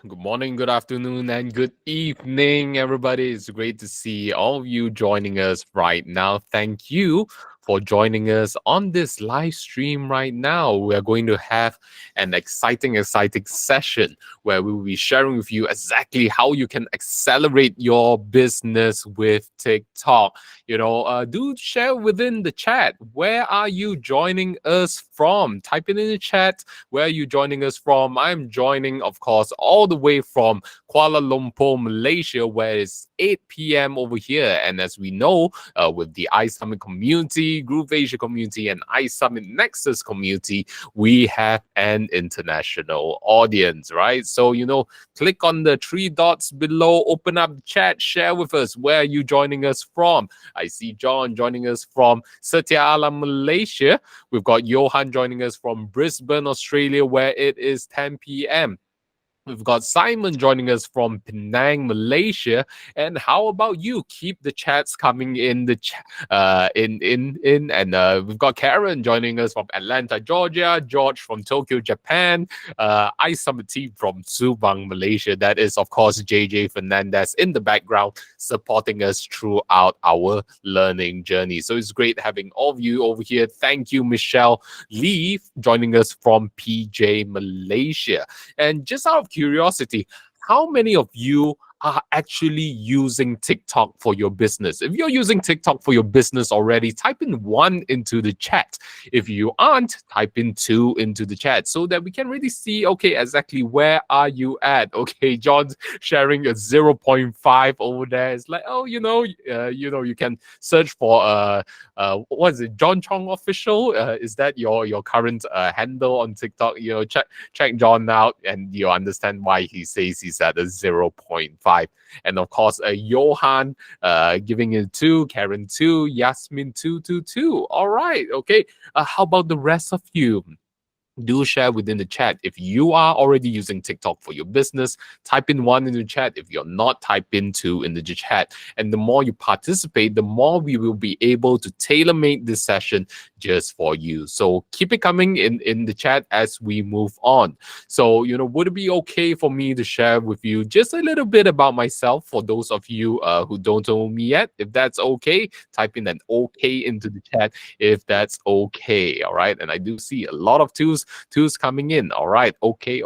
Good morning, good afternoon, and good evening, everybody. It's great to see all of you joining us right now. Thank you for joining us on this live stream right now. We are going to have an exciting session where we will be sharing with you exactly how you can accelerate your business with TikTok. Do share within the chat. Where are you joining us from? Type it in the chat. Where are you joining us from? I'm joining, of course, all the way from Kuala Lumpur, Malaysia, where it's 8 p.m. over here. And as we know, with the ISUMMIT community, Groove Asia community, and ISUMMIT Nexus community, we have an international audience, right? So, click on the three dots below, open up the chat, share with us where are you joining us from. I see John joining us from Setia Alam, Malaysia. We've got Johan joining us from Brisbane, Australia, where it is 10 p.m. We've got Simon joining us from Penang, Malaysia. And how about you? Keep the chats coming in the and we've got Karen joining us from Atlanta, Georgia, George from Tokyo, Japan, ISUMMIT team from Subang, Malaysia. That is, of course, JJ Fernandez in the background supporting us throughout our learning journey. So it's great having all of you over here. Thank you, Michelle Lee, joining us from PJ, Malaysia. And just out of curiosity, how many of you are actually using TikTok for your business? If you're using TikTok for your business already, type in 1 into the chat. If you aren't, type in 2 into the chat so that we can really see, okay, exactly where are you at? Okay, John's sharing a 0.5 over there. It's like, oh, you can search for what is it, John Chong official? Is that your current handle on TikTok? Check John out and you understand why he says he's at a 0.5. And of course, Johan giving it 2, Karen 2, Yasmin 222. All right, okay. How about the rest of you? Do share within the chat. If you are already using TikTok for your business, type in 1 in the chat. If you're not, type in 2 in the chat. And the more you participate, the more we will be able to tailor-make this session just for you. So keep it coming in the chat as we move on. So, would it be okay for me to share with you just a little bit about myself for those of you who don't know me yet? If that's okay, type in an okay into the chat if that's okay. All right. And I do see a lot of twos coming in. All right. Okay.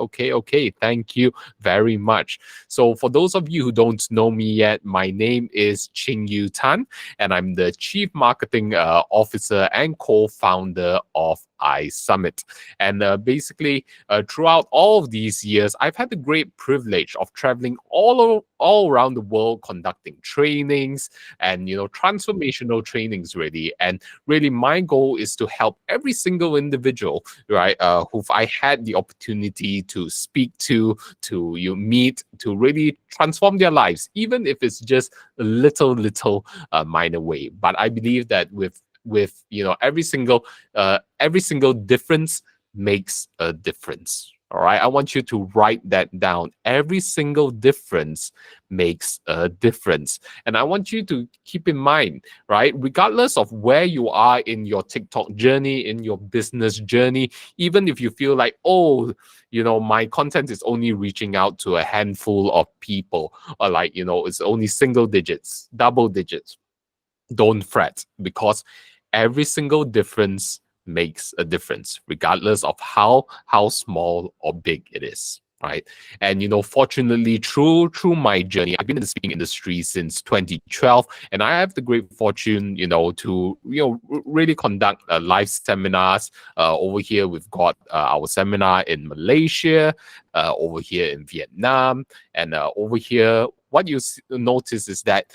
Thank you very much. So for those of you who don't know me yet, my name is Ching Yu Tan, and I'm the Chief Marketing Officer and co-founder of ISUMMIT. And basically, throughout all of these years, I've had the great privilege of traveling all around the world, conducting trainings and transformational trainings, really. And really, my goal is to help every single individual, right, who I had the opportunity to speak to you meet, to really transform their lives, even if it's just a little minor way. But I believe that with every single difference makes a difference. All right, I want you to write that down. Every single difference makes a difference. And I want you to keep in mind, right, regardless of where you are in your TikTok journey, in your business journey, even if you feel like, oh, my content is only reaching out to a handful of people, or like, it's only single digits, double digits, don't fret, because every single difference makes a difference, regardless of how small or big it is. Right. And fortunately, through my journey, I've been in the speaking industry since 2012, and I have the great fortune, to really conduct live seminars. Over here, we've got our seminar in Malaysia, over here in Vietnam, and over here, what you notice is that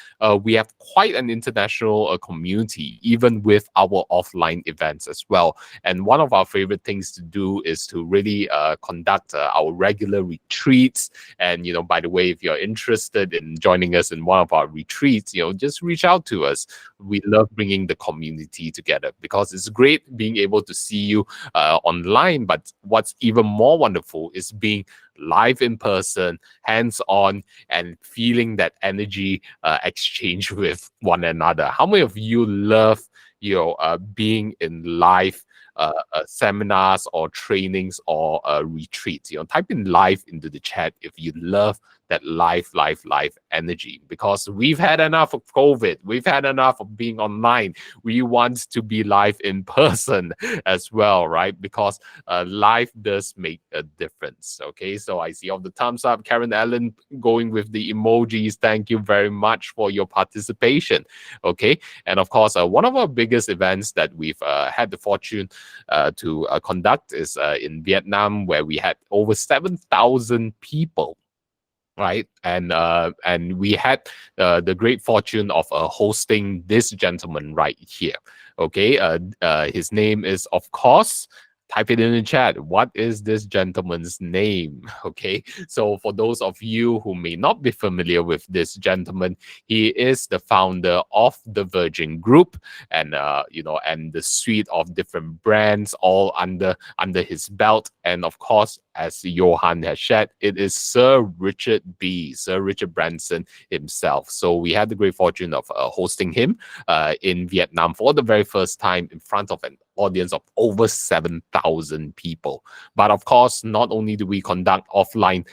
we have quite an international community, even with our offline events as well. And one of our favorite things to do is to really conduct our regular retreats. And, by the way, if you're interested in joining us in one of our retreats, just reach out to us. We love bringing the community together because it's great being able to see you online. But what's even more wonderful is being live in person, hands-on, and feeling that energy exchange with one another. How many of you love being in live seminars or trainings or retreats. Type in live into the chat if you love that live energy, because we've had enough of COVID. We've had enough of being online. We want to be live in person as well, right? Because live does make a difference. Okay, so I see all the thumbs up. Karen Allen going with the emojis. Thank you very much for your participation. Okay, and of course, one of our biggest events that we've had the fortune to conduct is in Vietnam, where we had over 7,000 people, right? And we had the great fortune of hosting this gentleman right here. Okay, his name is, of course, type it in the chat. What is this gentleman's name? Okay, so for those of you who may not be familiar with this gentleman, he is the founder of the Virgin Group, and and the suite of different brands all under his belt. And of course, as Johan has shared, it is Sir Richard Branson himself. So we had the great fortune of hosting him in Vietnam for the very first time in front of an audience of over 7,000 people. But of course, not only do we conduct offline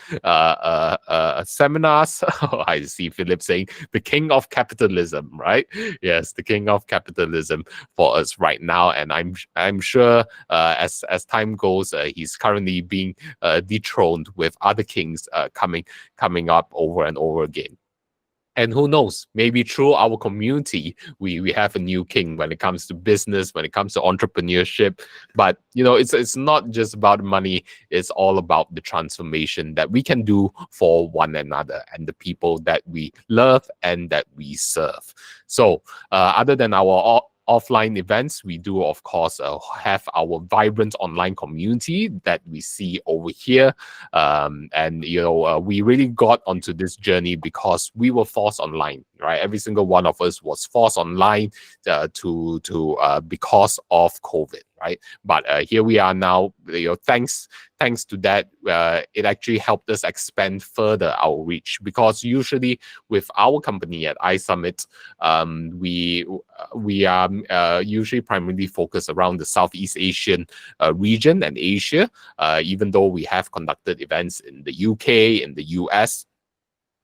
seminars, I see Philip saying the king of capitalism, right? Yes, the king of capitalism for us right now. And I'm sure as time goes, he's currently being dethroned with other kings coming up over and over again. And who knows, maybe through our community, we have a new king when it comes to business, when it comes to entrepreneurship. But it's not just about money. It's all about the transformation that we can do for one another and the people that we love and that we serve. So other than our offline events, we do of course have our vibrant online community that we see over here, and we really got onto this journey because we were forced online, right? Every single one of us was forced online because of COVID, right? But here we are now. Thanks to that, it actually helped us expand further our reach, because usually with our company at ISUMMIT, we are usually primarily focused around the Southeast Asian region and Asia, even though we have conducted events in the UK, in the US.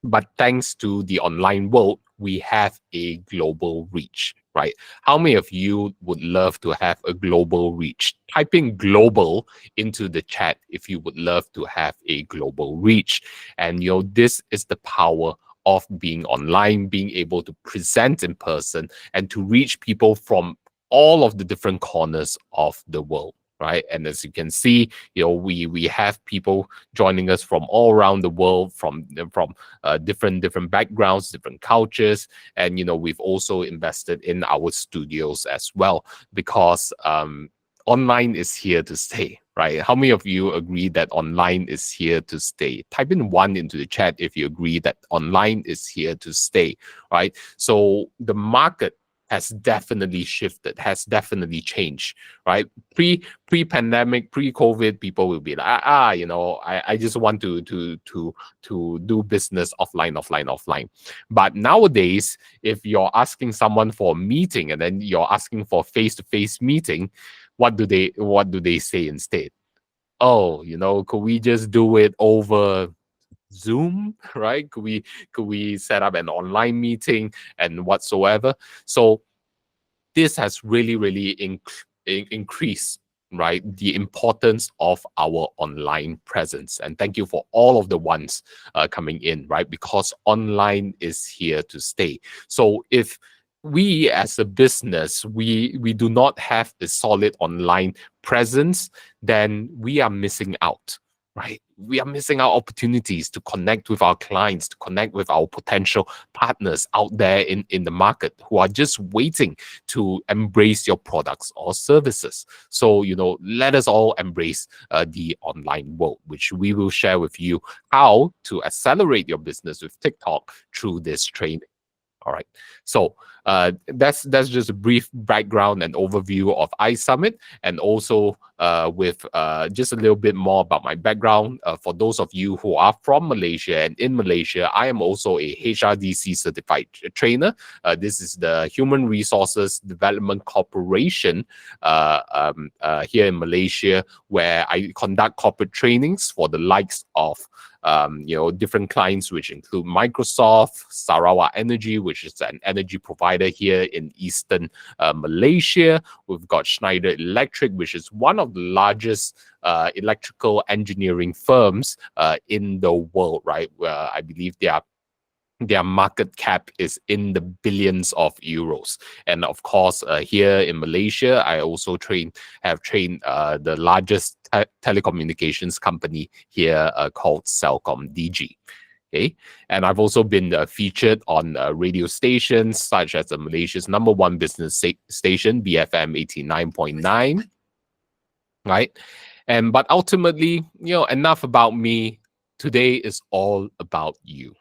But thanks to the online world, we have a global reach, right? How many of you would love to have a global reach? Type in global into the chat if you would love to have a global reach. And this is the power of being online, being able to present in person and to reach people from all of the different corners of the world. Right. And as you can see, we have people joining us from all around the world, from different backgrounds, different cultures. And we've also invested in our studios as well, because online is here to stay, right? How many of you agree that online is here to stay? Type in 1 into the chat if you agree that online is here to stay, right? So the market has definitely shifted, has definitely changed, right? Pre-pandemic, pre-COVID, people will be like, I just want to do business offline. But nowadays, if you're asking someone for a meeting and then you're asking for face-to-face meeting, what do they say instead? Oh, could we just do it over Zoom, right? Could we set up an online meeting and whatsoever? So this has really increased, right, the importance of our online presence. And thank you for all of the ones coming in, right? Because online is here to stay. So if we as a business, we do not have a solid online presence, then we are missing out, right? We are missing out opportunities to connect with our clients, to connect with our potential partners out there in the market who are just waiting to embrace your products or services. So, let us all embrace the online world, which we will share with you how to accelerate your business with TikTok through this training. All right. So That's just a brief background and overview of ISUMMIT, and also with just a little bit more about my background. For those of you who are from Malaysia and in Malaysia, I am also a HRDC certified trainer. This is the Human Resources Development Corporation here in Malaysia, where I conduct corporate trainings for the likes of different clients, which include Microsoft, Sarawak Energy, which is an energy provider here in eastern Malaysia. We've got Schneider Electric, which is one of the largest electrical engineering firms in the world, right? I believe their market cap is in the billions of euros. And of course, here in Malaysia, I also have trained the largest telecommunications company here called Celcom DG. Okay, and I've also been featured on radio stations such as Malaysia's #1 business station, BFM 89.9, right? But ultimately, enough about me. Today is all about you.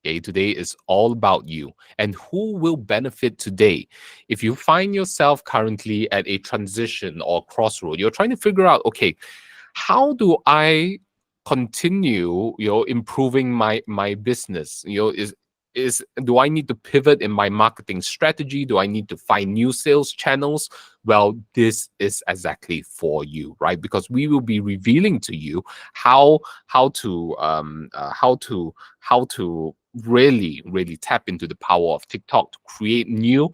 Okay, today is all about you and who will benefit today. If you find yourself currently at a transition or crossroad, you're trying to figure out, okay, how do I continue, improving my business? Is do I need to pivot in my marketing strategy? Do I need to find new sales channels? Well, this is exactly for you, right? Because we will be revealing to you how to really tap into the power of TikTok to create new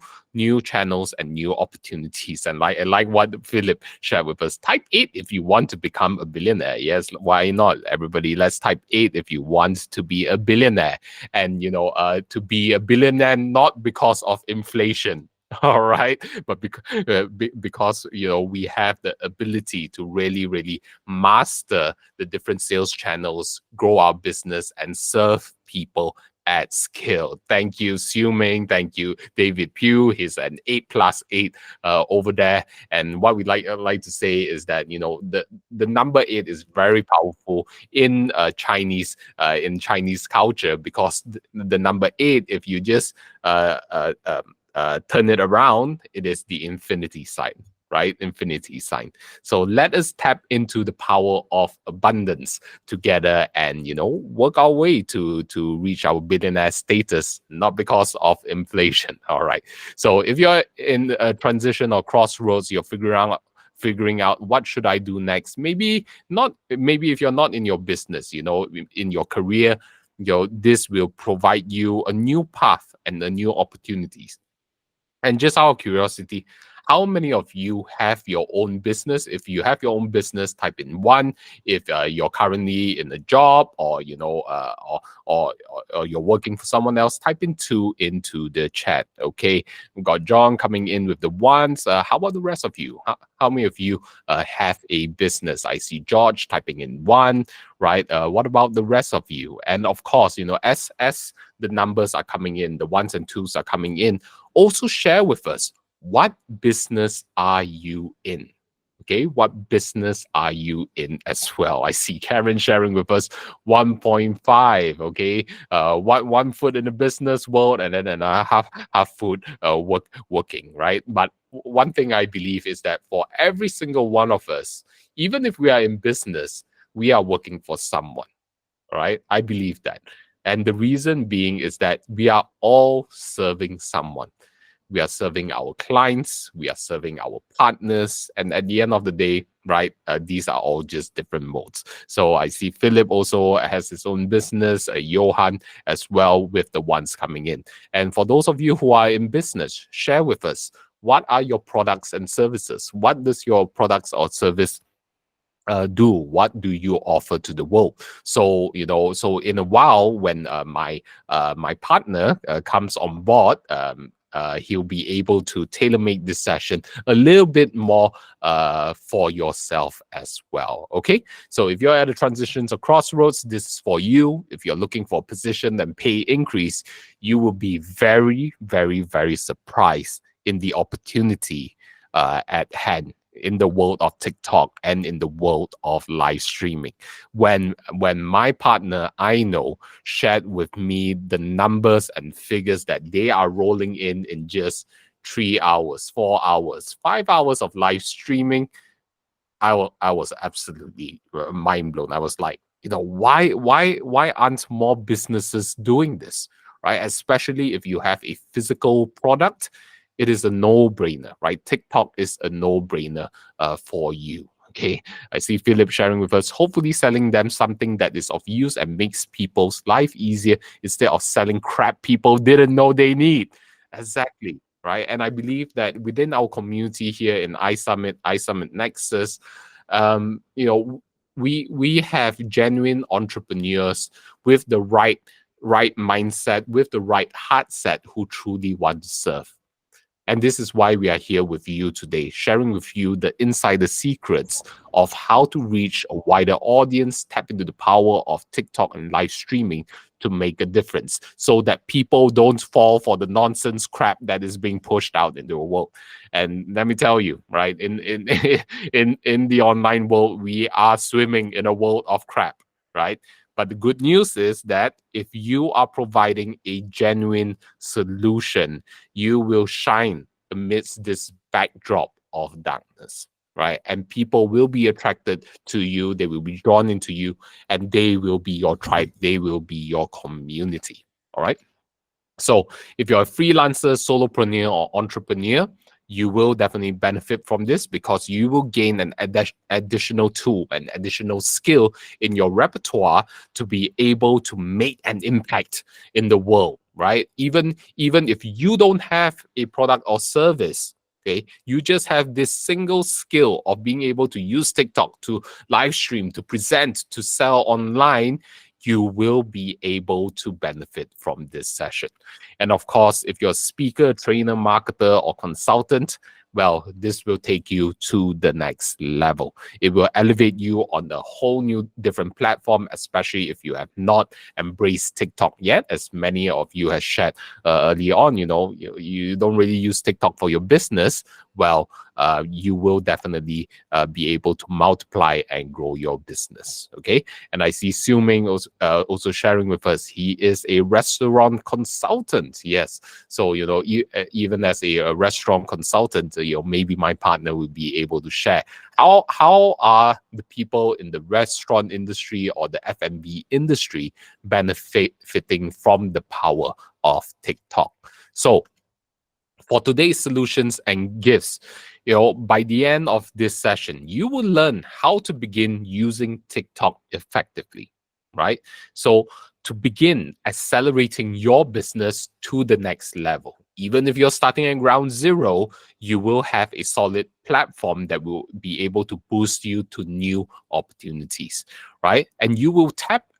channels and new opportunities. And like what Philip shared with us, type 8 if you want to become a billionaire. Yes, why not, everybody? Let's type 8 if you want to be a billionaire. And to be a billionaire not because of inflation. All right, but because we have the ability to really master the different sales channels, grow our business, and serve people at scale. Thank you, CIMB. Thank you, David Pugh. He's an 8+8 over there. And what we like to say is that the number 8 is very powerful in Chinese culture, because the number 8, if you just turn it around, it is the infinity sign, right? Infinity sign. So let us tap into the power of abundance together and, work our way to reach our billionaire status, not because of inflation. All right. So if you're in a transition or crossroads, you're figuring out what should I do next. Maybe if you're not in your business, in your career, this will provide you a new path and a new opportunities. And just out of curiosity, how many of you have your own business? If you have your own business, type in 1. If you're currently in a job, or or you're working for someone else, type in 2 into the chat. Okay, we've got John coming in with the 1s. How about the rest of you? How many of you have a business? I see George typing in 1. Right. What about the rest of you? And of course, as the numbers are coming in, the 1s and 2s are coming in, also share with us, what business are you in? Okay, what business are you in as well? I see Karen sharing with us 1.5. Okay, one foot in the business world, and then half foot working, right? But one thing I believe is that for every single one of us, even if we are in business, we are working for someone, right? I believe that. And the reason being is that we are all serving someone. We are serving our clients, we are serving our partners, and at the end of the day, right, these are all just different modes. So I see Philip also has his own business, Johan as well, with the 1s coming in. And for those of you who are in business, share with us, what are your products and services? What does your products or service do? What do you offer to the world? So so in a while, when my partner comes on board, he'll be able to tailor make this session a little bit more for yourself as well. Okay, so if you're at a transitions or crossroads, this is for you. If you're looking for a position and pay increase, you will be very surprised in the opportunity at hand. in the world of TikTok and in the world of live streaming. When my partner I know shared with me the numbers and figures that they are rolling in just 3 hours, 4 hours, 5 hours of live streaming, I was absolutely mind blown. I was like, why aren't more businesses doing this, right? Especially if you have a physical product, it is a no-brainer, right? TikTok is a no-brainer for you. Okay, I see Philip sharing with us, hopefully selling them something that is of use and makes people's life easier instead of selling crap people didn't know they need. Exactly, right? And I believe that within our community here in ISUMMIT Nexus, you know, we have genuine entrepreneurs with the right mindset, with the right heart set, who truly want to serve. And this is why we are here with you today, sharing with you the insider secrets of how to reach a wider audience, tap into the power of TikTok and live streaming to make a difference so that people don't fall for the nonsense crap that is being pushed out into the world. And let me tell you, right, in the online world, we are swimming in a world of crap, right? But the good news is that if you are providing a genuine solution, you will shine amidst this backdrop of darkness, right? And people will be attracted to you, they will be drawn into you, and they will be your tribe, they will be your community, all right? So if you're a freelancer, solopreneur, or entrepreneur, you will definitely benefit from this because you will gain an additional tool, an additional skill in your repertoire to be able to make an impact in the world, right? Even if you don't have a product or service, okay, you just have this single skill of being able to use TikTok to live stream, to present, to sell online, you will be able to benefit from this session. And of course, if you're a speaker, trainer, marketer, or consultant, well, this will take you to the next level. It will elevate you on a whole new different platform, especially if you have not embraced TikTok yet, as many of you have shared earlier on. You don't really use TikTok for your business. Well, you will definitely be able to multiply and grow your business. Okay. And I see Siu Ming also sharing with us, he is a restaurant consultant. Yes. So, even as a restaurant consultant, maybe my partner will be able to share how are the people in the restaurant industry or the F&B industry benefiting from the power of TikTok. So for today's solutions and gifts, by the end of this session, you will learn how to begin using TikTok effectively, right? So to begin accelerating your business to the next level, even if you're starting at ground zero, you will have a solid platform that will be able to boost you to new opportunities, right? And you will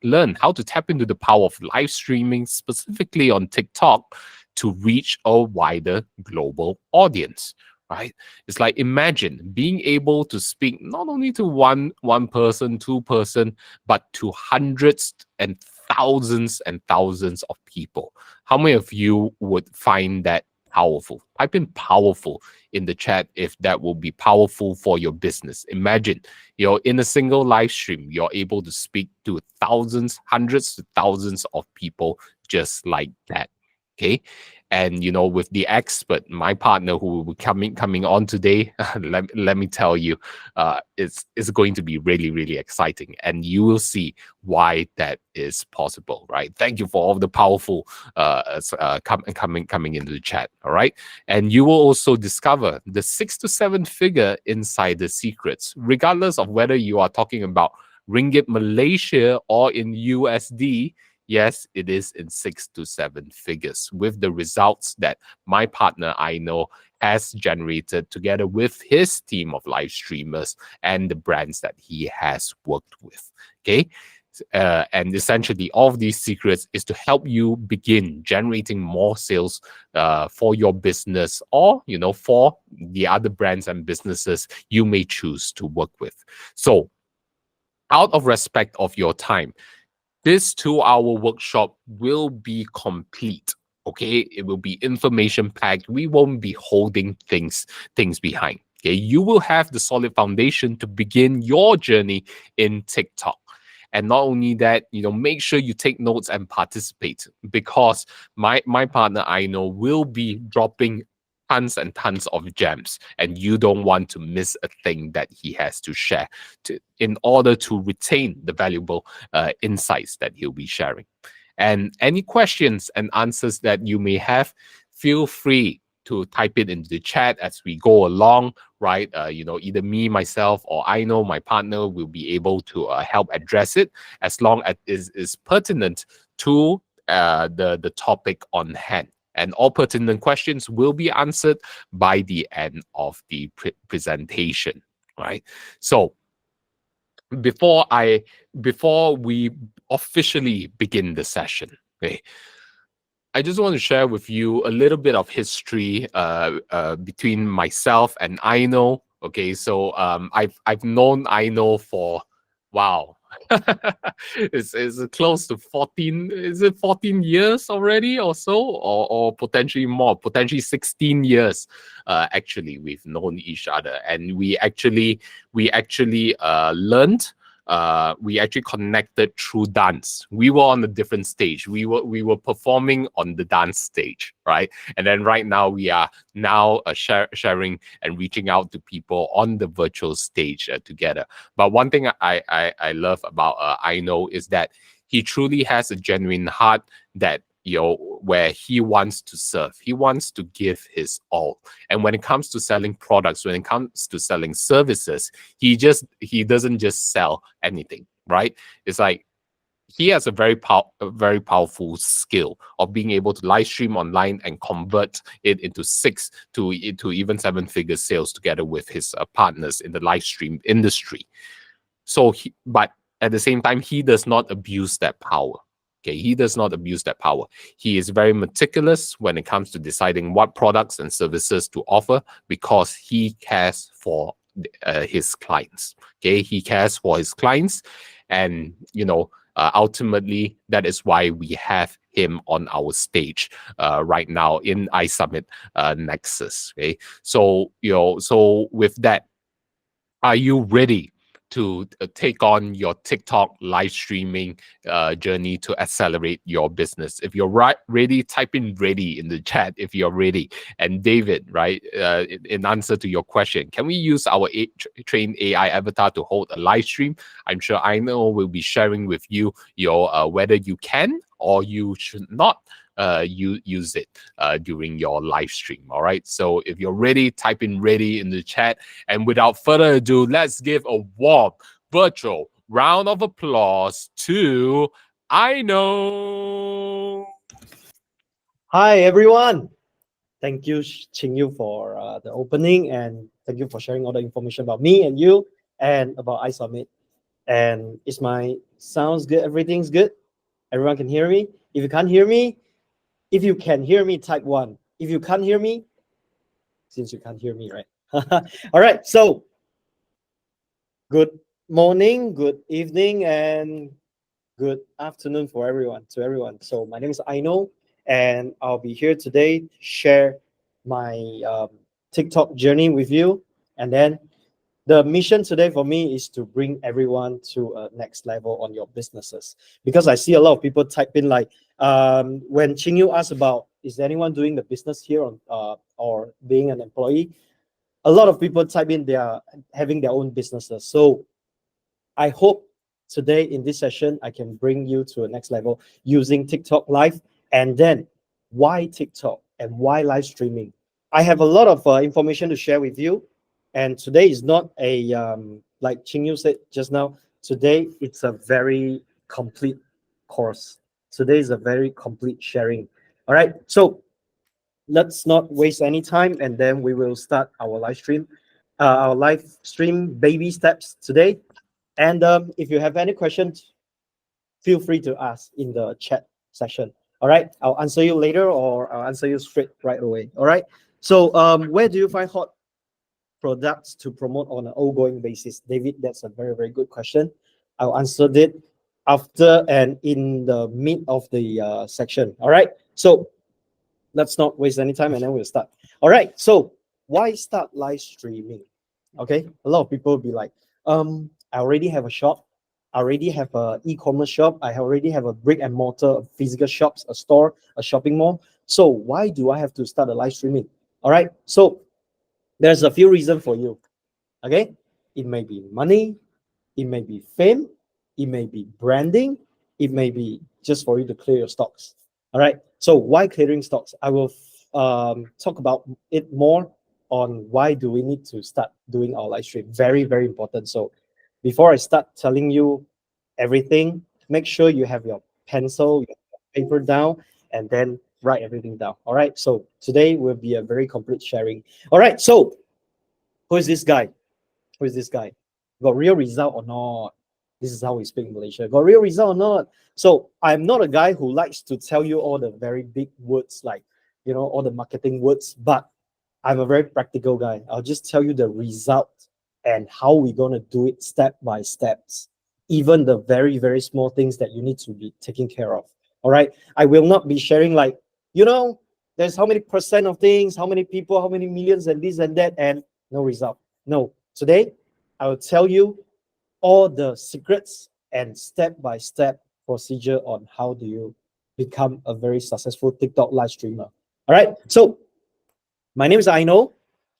learn how to tap into the power of live streaming, specifically on TikTok, to reach a wider global audience, right? It's like, imagine being able to speak not only to one person, two person, but to hundreds and thousands of people. How many of you would find that powerful? Type in powerful in the chat if that will be powerful for your business. Imagine you're in a single live stream, you're able to speak to thousands, hundreds to thousands of people just like that. Okay. And with the expert, my partner who will be coming on today, let me tell you, it's going to be really, really exciting, and you will why that is possible, right? Thank you for all the powerful coming into the chat. All right. And you will also discover the 6 to 7 figure insider secrets, regardless of whether you are talking about Ringgit Malaysia or in USD. Yes, it is in 6 to 7 figures with the results that my partner I know has generated together with his team of live streamers and the brands that he has worked with. Okay. And essentially, all of these secrets is to help you begin generating more sales for your business, or for the other brands and businesses you may choose to work with. So, out of respect of your time, this 2-hour workshop will be complete. Okay, it will be information packed. We won't be holding things behind. Okay, you will have the solid foundation to begin your journey in TikTok. And not only that, make sure you take notes and participate, because my partner I know will be dropping tons and tons of gems, and you don't want to miss a thing that he has to share in order to retain the valuable insights that he'll be sharing. And any questions and answers that you may have, feel free to type it into the chat as we go along, right? Either me, myself, or I know my partner will be able to help address it, as long as it is pertinent to the topic on hand. And all pertinent questions will be answered by the end of the presentation, right? So before we officially begin the session, okay, I just want to share with you a little bit of history between myself and Aino. Okay, so I've known Aino for, wow, it's close to 14. Is it 14 years already or so, or potentially more, potentially 16 years? Actually, we've known each other, and we actually learned. We actually connected through dance. We were on a different stage. We were performing on the dance stage, right? And then right now we are now sharing and reaching out to people on the virtual stage together. But one thing I love about I know is that he truly has a genuine heart, that where he wants to serve, he wants to give his all. And when it comes to selling products, when it comes to selling services, he doesn't just sell anything, right? It's like he has a very powerful skill of being able to live stream online and convert it into 6 to even 7-figure sales together with his partners in the live stream industry. So but at the same time, he does not abuse that power. Okay, he does not abuse that power. He is very meticulous when it comes to deciding what products and services to offer, because he cares for his clients. Okay, he cares for his clients, and ultimately that is why we have him on our stage right now in ISUMMIT Nexus. Okay, so with that, are you ready to take on your TikTok live streaming journey to accelerate your business? If you're ready, type in "ready" in the chat if you're ready. And David, right, in answer to your question, can we use our trained AI avatar to hold a live stream? I'm sure I know will be sharing with you your whether you can or you should not use it during your live stream. All right. So if you're ready, type in "ready" in the chat. And without further ado, let's give a warm virtual round of applause to I Know. Hi, everyone. Thank you, Qingyu, for the opening, and thank you for sharing all the information about me and you and about ISUMMIT. And is my sounds good? Everything's good? Everyone can hear me? If you can't hear me, if you can hear me, type 1. If you can't hear me, since you can't hear me, right? All right. So, good morning, good evening, and good afternoon for everyone. To everyone. So, my name is Aino, and I'll be here today to share my TikTok journey with you. And then the mission today for me is to bring everyone to a next level on your businesses, because I see a lot of people type in like when Qingyu asked about is there anyone doing the business here on or being an employee, a lot of people type in they are having their own businesses. So I hope today in this session I can bring you to a next level using TikTok live. And then why TikTok and why live streaming? I have a lot of information to share with you, and today is not a like Qingyu said just now. Today it's a very complete course. Today is a very complete sharing. All right, so let's not waste any time, and then we will start our live stream baby steps today. And if you have any questions, feel free to ask in the chat section. All right, I'll answer you later, or I'll answer you straight right away. All right. So where do you find hot products to promote on an ongoing basis? David, that's a very, very good question. I'll answer it after and in the mid of the section. All right. So let's not waste any time, and then we'll start. All right. So why start live streaming? Okay, a lot of people will be like, I already have a shop, I already have a e-commerce shop, I already have a brick and mortar physical shops, a store, a shopping mall. So why do I have to start a live streaming? All right, so there's a few reasons for you. Okay, it may be money, it may be fame, it may be branding, it may be just for you to clear your stocks. All right. So why clearing stocks? I will talk about it more on why do we need to start doing our live stream. Very, very important. So before I start telling you everything, make sure you have your pencil, your paper down, and then write everything down. All right. So today will be a very complete sharing. All right. So who is this guy? Who is this guy? Got real result or not? This is how we speak in Malaysia. Got real result or not? So I'm not a guy who likes to tell you all the very big words, like, all the marketing words, but I'm a very practical guy. I'll just tell you the result and how we're going to do it step by steps, even the very, very small things that you need to be taking care of. All right. I will not be sharing like, there's how many percent of things, how many people, how many millions, and this and that, and no result. No. Today, I will tell you all the secrets and step-by-step procedure on how do you become a very successful TikTok live streamer. All right. So my name is Aino.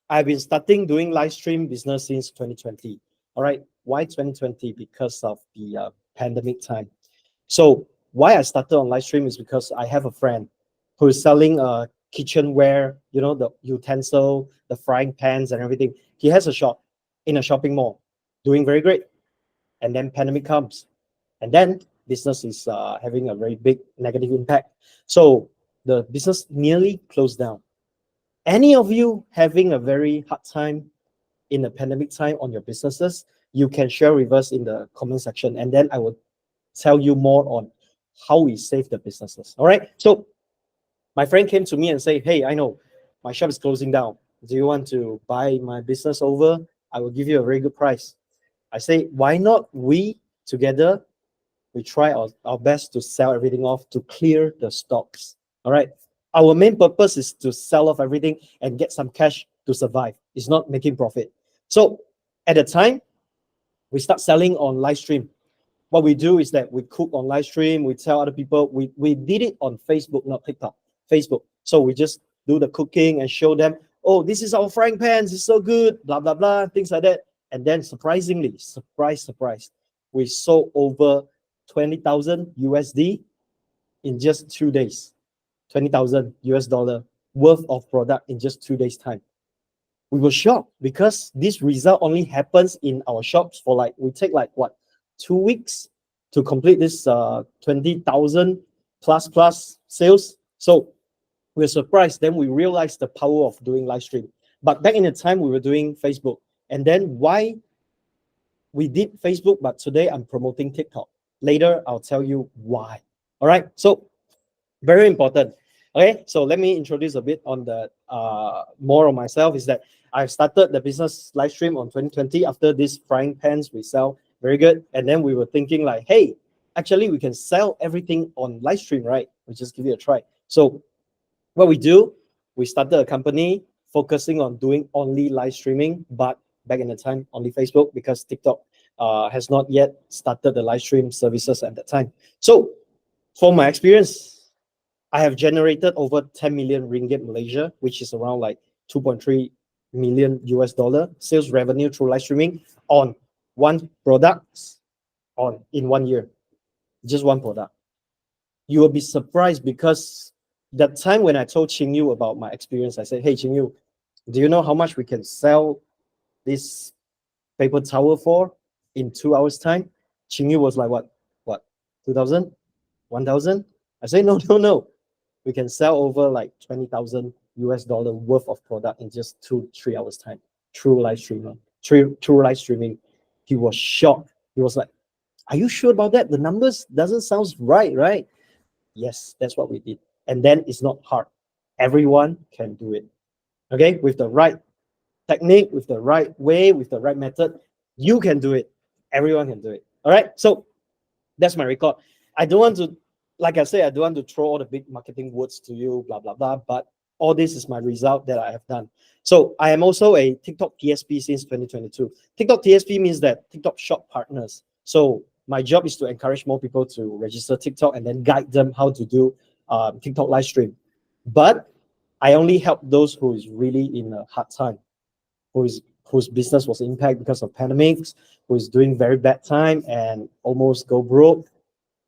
I've been starting doing live stream business since 2020. All right. Why 2020? Because of the pandemic time. So why I started on live stream is because I have a friend who is selling kitchenware, the utensil, the frying pans and everything. He has a shop in a shopping mall, doing very great. And then pandemic comes, and then business is having a very big negative impact. So the business nearly closed down. Any of you having a very hard time in the pandemic time on your businesses, you can share with us in the comment section, and then I will tell you more on how we save the businesses. All right. So my friend came to me and say, "Hey, I know my shop is closing down. Do you want to buy my business over? I will give you a very good price." I say, "Why not we together? We try our best to sell everything off to clear the stocks. All right. Our main purpose is to sell off everything and get some cash to survive. It's not making profit." So at the time, we start selling on live stream. What we do is that we cook on live stream, we tell other people, we did it on Facebook, not TikTok, Facebook. So we just do the cooking and show them, oh, this is our frying pans, it's so good, blah, blah, blah, things like that. And then surprisingly, surprise, we sold over 20,000 USD in just 2 days, 20,000 US dollar worth of product in just 2 days time. We were shocked because this result only happens in our shops for like, we take like what, 2 weeks to complete this 20,000 plus sales. So we're surprised. Then we realized the power of doing live stream. But back in the time, we were doing Facebook. And then why we did Facebook, but today I'm promoting TikTok. Later, I'll tell you why. All right. So very important. Okay, so let me introduce a bit on the more on myself. Is that I've started the business live stream on 2020 after these frying pans we sell very good, and then we were thinking like, hey, actually we can sell everything on live stream, right? We just give it a try. So what we do, we started a company focusing on doing only live streaming, but back in the time only Facebook because TikTok has not yet started the live stream services at that time. So from my experience, I have generated over 10 million ringgit Malaysia, which is around like 2.3 million US dollar sales revenue through live streaming on one product in 1 year. Just one product. You will be surprised because that time when I told Ching Yu about my experience, I said, hey, Ching Yu, do you know how much we can sell this paper towel for in 2 hours time? Ching Yu was like, what, 2,000, 1,000? I say, no. We can sell over like 20,000 US dollar worth of product in just 2-3 hours time through live streaming. Through live streaming, he was shocked. He was like, "Are you sure about that? The numbers doesn't sound right?" Yes, that's what we did. And then it's not hard. Everyone can do it. Okay, with the right technique, with the right way, with the right method, you can do it. Everyone can do it. All right. So that's my record. I don't want to, like I say, I don't want to throw all the big marketing words to you, blah, blah, blah. But all this is my result that I have done. So I am also a TikTok TSP since 2022. TikTok TSP means that TikTok Shop Partners. So my job is to encourage more people to register TikTok and then guide them how to do TikTok live stream. But I only help those who is really in a hard time, whose business was impacted because of pandemics, who is doing very bad time and almost go broke.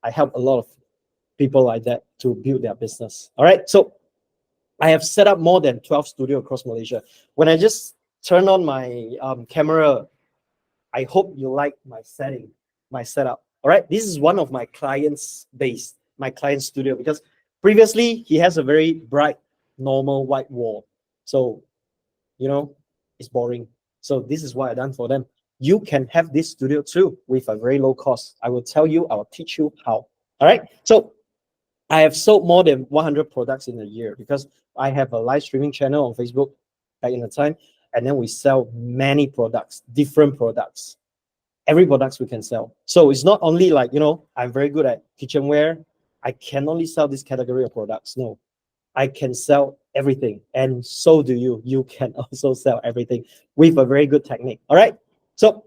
I help a lot of people like that to build their business. All right. So I have set up more than 12 studios across Malaysia. When I just turn on my camera, I hope you like my setting, my setup. All right. This is one of my clients' base, my client's studio, because previously he has a very bright, normal white wall. So, it's boring. So this is what I done for them. You can have this studio too with a very low cost. I will tell you, I will teach you how. All right. So I have sold more than 100 products in a year because I have a live streaming channel on Facebook back in the time. And then we sell many products, different products, every products we can sell. So it's not only like, I'm very good at kitchenware. I can only sell this category of products. No, I can sell everything. And so do you. You can also sell everything with a very good technique. All right. So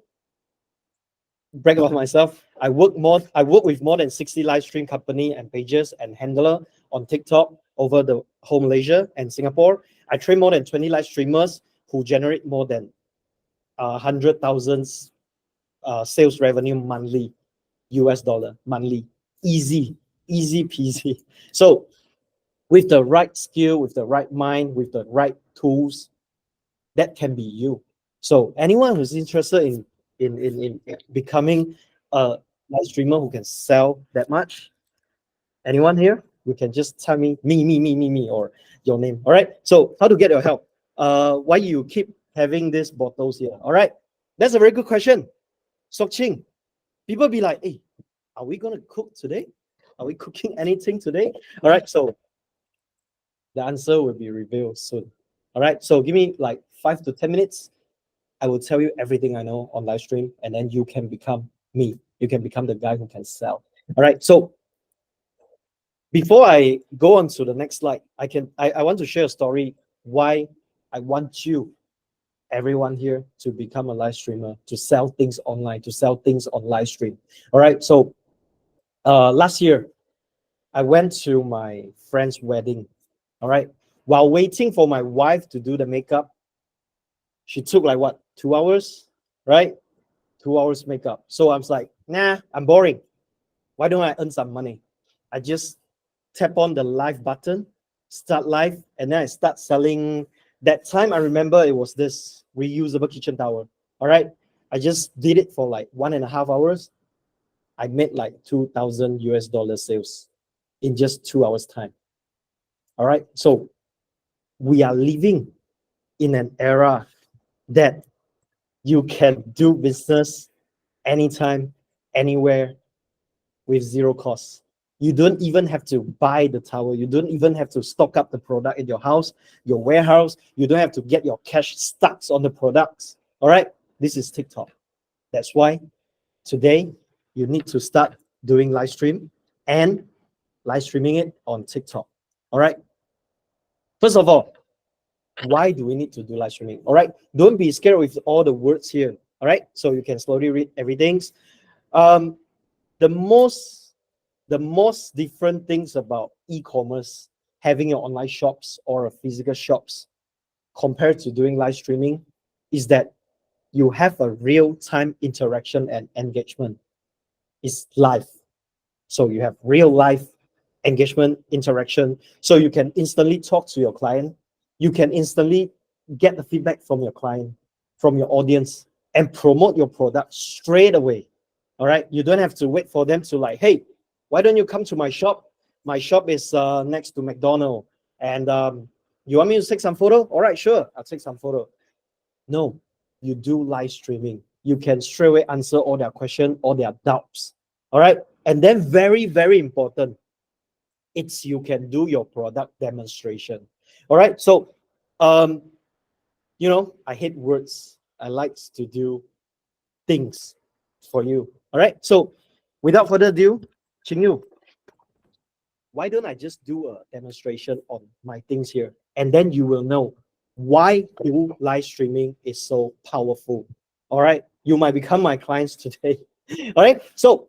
brag about myself. I work with more than 60 live stream company and pages and handler on TikTok over the whole Malaysia and Singapore. I train more than 20 live streamers who generate more than 100,000 sales revenue monthly, US dollar monthly. Easy peasy. So with the right skill, with the right mind, with the right tools, that can be you. So anyone who's interested in becoming a live streamer who can sell that much, anyone here, you can just tell me, me, or your name. All right. So how to get your help? Why you keep having these bottles here? All right. That's a very good question. Sok Ching. People be like, hey, are we gonna cook today? Are we cooking anything today? All right. So the answer will be revealed soon. All right. So give me like 5 to 10 minutes. I will tell you everything I know on live stream, and then you can become me. You can become the guy who can sell. All right. So before I go on to the next slide, I want to share a story why I want you, everyone here, to become a live streamer, to sell things online, to sell things on live stream. All right. So last year, I went to my friend's wedding. All right. While waiting for my wife to do the makeup, she took like what, 2 hours, right? 2 hours makeup. So I was like, nah, I'm boring. Why don't I earn some money? I just tap on the live button, start live, and then I start selling. That time I remember it was this reusable kitchen towel. All right. I just did it for like 1.5 hours. I made like 2,000 US dollar sales in just 2 hours time. All right. So we are living in an era that you can do business anytime, anywhere with zero cost. You don't even have to buy the towel. You don't even have to stock up the product in your house, your warehouse. You don't have to get your cash stuck on the products. All right. This is TikTok. That's why today you need to start doing live stream and live streaming it on TikTok. All right. First of all, why do we need to do live streaming? All right. Don't be scared with all the words here. All right. So you can slowly read everything. Um, the most different things about e-commerce, having your online shops or a physical shops compared to doing live streaming, is that you have a real-time interaction and engagement. It's live. So you have real life engagement, interaction. So you can instantly talk to your client. You can instantly get the feedback from your client, from your audience, and promote your product straight away. All right. You don't have to wait for them to like, hey, why don't you come to my shop? My shop is next to McDonald's. And you want me to take some photo? All right, sure. I'll take some photo. No, you do live streaming. You can straight away answer all their questions, all their doubts. All right. And then very, very important, it's you can do your product demonstration. All right. So, I hate words. I like to do things for you. All right. So, without further ado, Ching Yu, why don't I just do a demonstration on my things here? and then you will know why live streaming is so powerful. All right, you might become my clients today. All right, so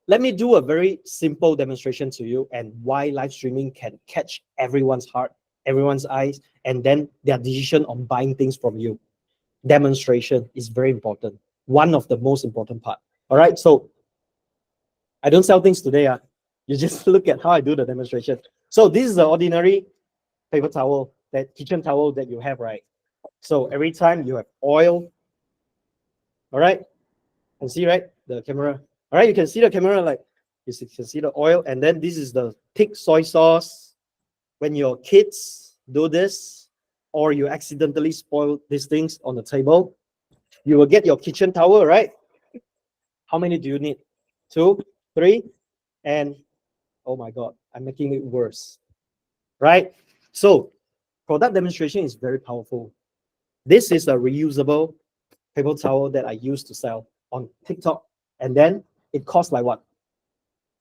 let me do a very simple demonstration to you and why live streaming can catch everyone's heart, everyone's eyes, and then their decision on buying things from you. Demonstration is very important. One of the most important part. All right, so I don't sell things today. You just look at how I do the demonstration. So this is the ordinary paper towel, that kitchen towel that you have, right? So every time you have oil, all right, and see, right, the camera. All right, you can see the camera, like you can see the oil, and then this is the thick soy sauce. When your kids do this, or you accidentally spoil these things on the table, you will get your kitchen towel, right? How many do you need? 2, 3, and oh my God, I'm making it worse, right? So product demonstration is very powerful. This is a reusable paper towel that I used to sell on TikTok, and then it cost like what?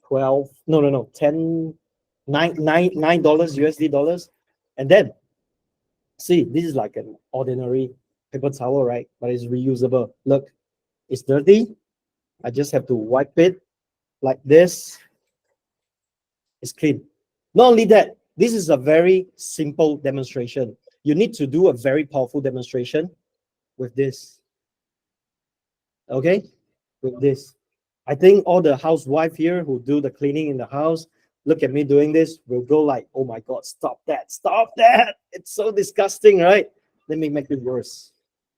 12, no, 10, $9 USD dollars. And then see, this is like an ordinary paper towel, right? But it's reusable. Look, it's dirty. I just have to wipe it like this. It's clean. Not only that, this is a very simple demonstration. You need to do a very powerful demonstration with this. Okay, with this. I think all the housewife here who do the cleaning in the house, look at me doing this, will go like, oh my God, stop that, stop that. It's so disgusting, right? Let me make it worse.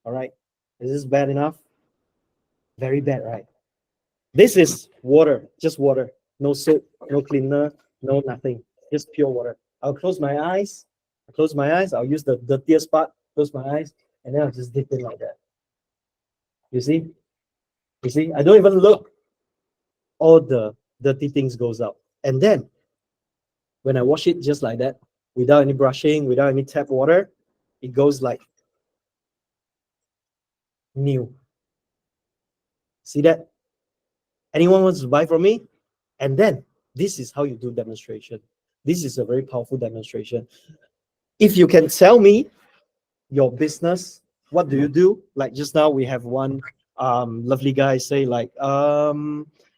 All right, is this bad enough? Very bad, right? This is water, just water. No soap, no cleaner, no nothing. Just pure water. I'll close my eyes. I'll close my eyes. I'll use the dirtiest part, close my eyes, and then I'll just dip in like that. You see? You see? I don't even look. All the dirty things goes out. And then when I wash it just like that, without any brushing, without any tap water, it goes like new. See that? Anyone wants to buy from me? And then this is how you do demonstration. This is a very powerful demonstration. If you can tell me your business, what do you do? Like just now we have one lovely guy say like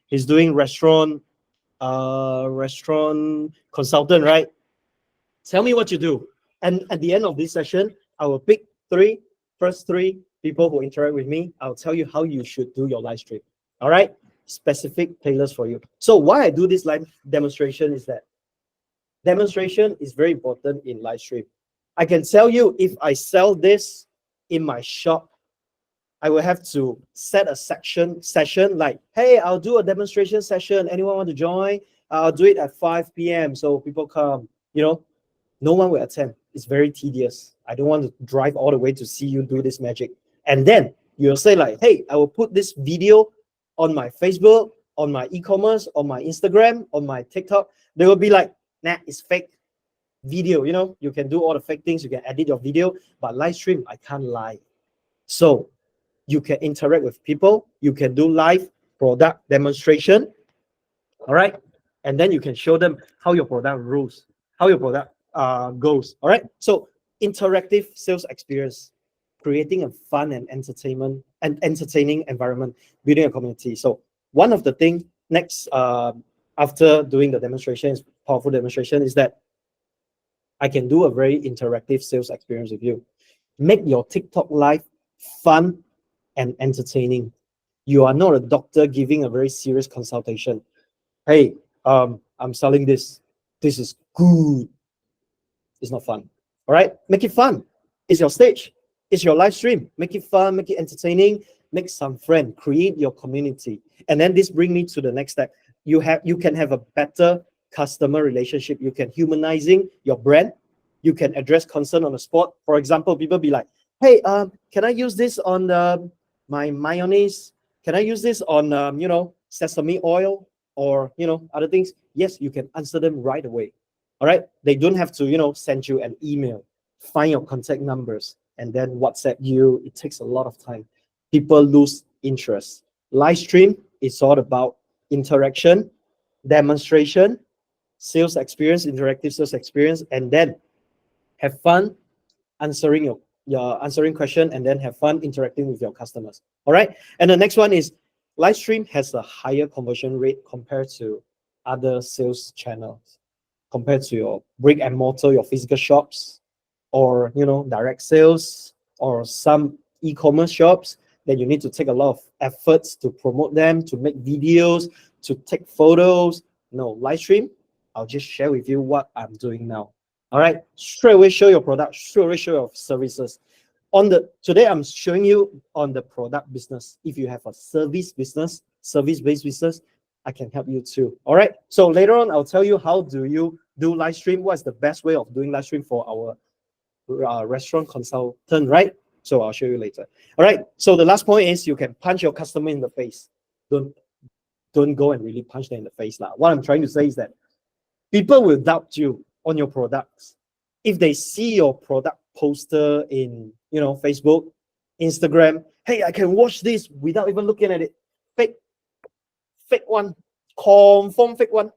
he's doing restaurant consultant, right? Tell me what you do. And at the end of this session, I will pick first three people who interact with me. I'll tell you how you should do your live stream. All right? Specific playlist for you. So why I do this live demonstration is that demonstration is very important in live stream. I can tell you if I sell this in my shop, I will have to set a session like, hey, I'll do a demonstration session. Anyone want to join? I'll do it at 5 p.m. so people come. You know, no one will attend. It's very tedious. I don't want to drive all the way to see you do this magic. And then you'll say like, hey, I will put this video on my Facebook, on my e-commerce, on my Instagram, on my TikTok. They will be like, nah, it's fake video. You know, you can do all the fake things. You can edit your video, but live stream, I can't lie. So you can interact with people. You can do live product demonstration. All right. And then you can show them how your product rules, how your product goes. All right. So interactive sales experience, creating a fun and entertaining environment, building a community. So one of the things next after doing the demonstration, powerful demonstration, is that I can do a very interactive sales experience with you. Make your TikTok live fun and entertaining. You are not a doctor giving a very serious consultation. Hey, I'm selling this. This is good. It's not fun. All right, make it fun. It's your stage. It's your live stream. Make it fun. Make it entertaining. Make some friends. Create your community. And then this brings me to the next step. You can have a better customer relationship. You can humanizing your brand. You can address concern on the spot. For example, people be like, hey, can I use this on my mayonnaise? Can I use this on sesame oil or other things? Yes, you can answer them right away. All right, they don't have to send you an email, find your contact numbers, and then WhatsApp you. It takes a lot of time. People lose interest. Live stream is all about interaction, demonstration, sales experience, interactive sales experience, and then have fun answering your answering question, and then have fun interacting with your customers. All right. And the next one is live stream has a higher conversion rate compared to other sales channels, compared to your brick and mortar, your physical shops, or direct sales, or some e-commerce shops that you need to take a lot of efforts to promote them, to make videos, to take photos. No, live stream, I'll just share with you what I'm doing now. All right, straight away show your product, straight away show your services. Today I'm showing you on the product business. If you have a service business, service-based business, I can help you too. All right. So later on, I'll tell you how do you do live stream. What's the best way of doing live stream for our restaurant consultant, right? So I'll show you later. All right. So the last point is you can punch your customer in the face. Don't go and really punch them in the face. What I'm trying to say is that people will doubt you on your products. If they see your product poster in Facebook, Instagram, hey, I can watch this without even looking at it. Fake one, confirm fake one.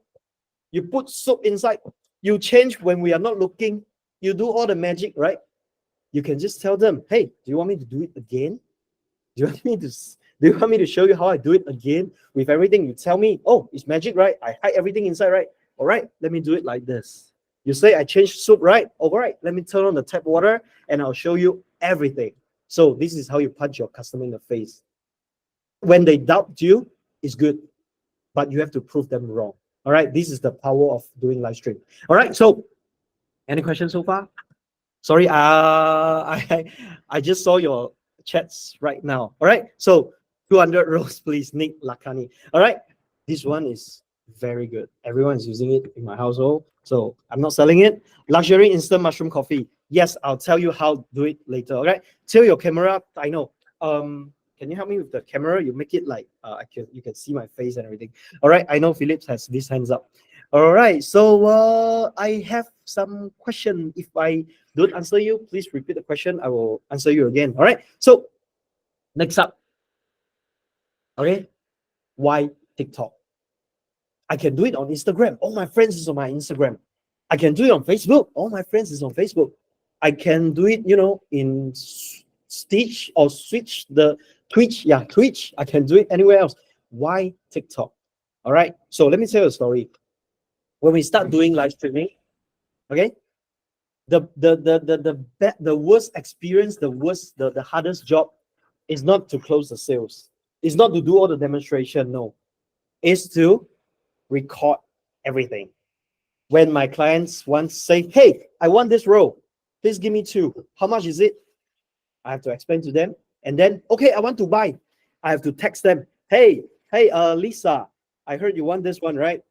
You put soup inside, you change when we are not looking, you do all the magic, right? You can just tell them, hey, do you want me to do it again? Do you want me to show you how I do it again with everything? You tell me, oh, it's magic, right? I hide everything inside, right? All right, let me do it like this. You say I changed soup, right? All right, let me turn on the tap water and I'll show you everything. So this is how you punch your customer in the face. When they doubt you, it's good, but you have to prove them wrong. All right, this is the power of doing live stream. All right, so any questions so far? Sorry, I just saw your chats right now. All right, so 200 rows, please, Nick Lakani. All right, this one is very good. Everyone is using it in my household, so I'm not selling it. Luxury instant mushroom coffee. Yes, I'll tell you how to do it later. All right, tilt your camera. I know. Can you help me with the camera? You make it like you can see my face and everything. All right, I know Phillips has these hands up. All right, so I have some question. If I don't answer you, please repeat the question. I will answer you again. All right, so next up. Okay, why TikTok? I can do it on Instagram. All my friends is on my Instagram. I can do it on Facebook. All my friends is on Facebook. I can do it, in Stitch or Switch, the Twitch. Yeah, Twitch. I can do it anywhere else. Why TikTok? All right. So let me tell you a story. When we start doing live streaming, okay, the worst experience, the hardest job is not to close the sales. It's not to do all the demonstration. No, it's to record everything. When my clients once say, hey, I want this row, please give me 2. How much is it? I have to explain to them. And then, okay, I want to buy. I have to text them, hey, Lisa, I heard you want this one, right?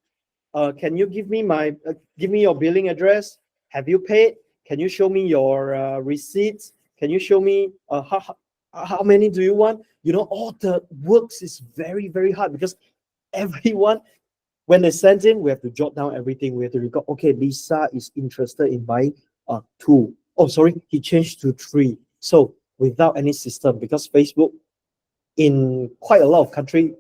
Can you give me your billing address? Have you paid? Can you show me your receipts? Can you show me how many do you want? All the works is very, very hard because everyone, when they send in, we have to jot down everything. We have to record, okay, Lisa is interested in buying 2. Oh, sorry, he changed to 3. So without any system, because Facebook, in quite a lot of country,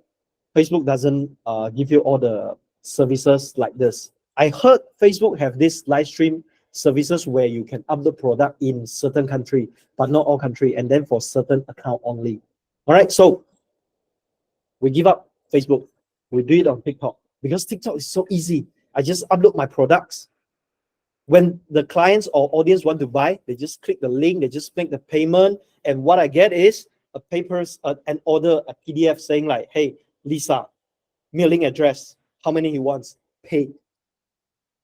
Facebook doesn't give you all the services like this. I heard Facebook have this live stream services where you can upload product in certain country, but not all country, and then for certain account only. All right, so we give up Facebook. We do it on TikTok because TikTok is so easy. I just upload my products. When the clients or audience want to buy, they just click the link, they just make the payment, and what I get is a papers, an order, a PDF saying like, hey, Lisa, mailing address, how many he wants, paid.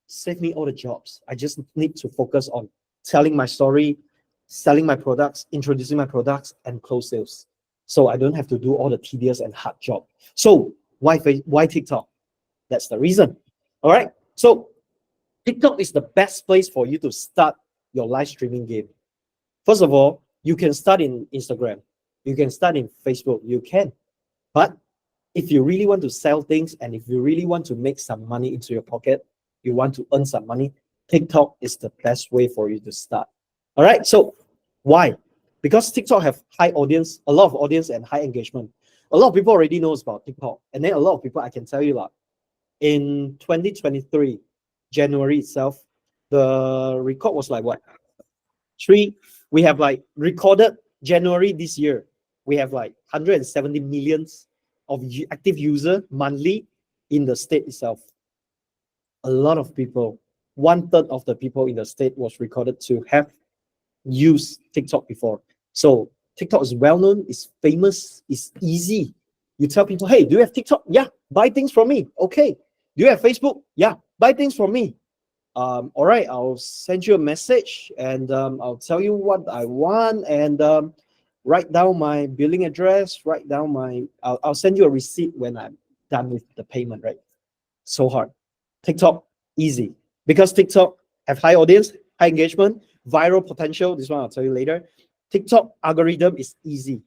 Save me all the jobs. I just need to focus on telling my story, selling my products, introducing my products, and close sales. So I don't have to do all the tedious and hard job. So why TikTok? That's the reason. All right. So TikTok is the best place for you to start your live streaming game. First of all, you can start in Instagram. You can start in Facebook. You can. But if you really want to sell things and if you really want to make some money into your pocket, you want to earn some money, TikTok is the best way for you to start. All right. So why? Because TikTok have high audience, a lot of audience and high engagement. A lot of people already knows about TikTok. And then a lot of people, I can tell you, in 2023, January itself, the record was like what? Three, we have like recorded January this year, we have like 170 millions of active user monthly in the state itself. A lot of people, 1/3 of the people in the state was recorded to have used TikTok before. So TikTok is well known, it's famous, it's easy. You tell people, hey, do you have TikTok? Yeah, buy things from me. Okay. Do you have Facebook? Yeah, buy things from me. All right, I'll send you a message and I'll tell you what I want and write down my billing address, write down I'll send you a receipt when I'm done with the payment, right? So hard. TikTok, easy. Because TikTok have high audience, high engagement, viral potential. This one I'll tell you later. TikTok algorithm is easy.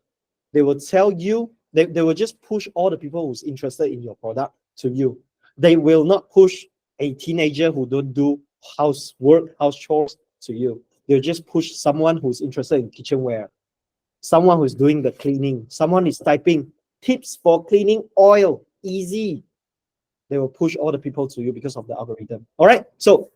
They will tell you, they will just push all the people who's interested in your product to you. They will not push a teenager who don't do housework, house chores to you. They'll just push someone who's interested in kitchenware, someone who's doing the cleaning, someone is typing tips for cleaning oil, easy. They will push all the people to you because of the algorithm. All right, so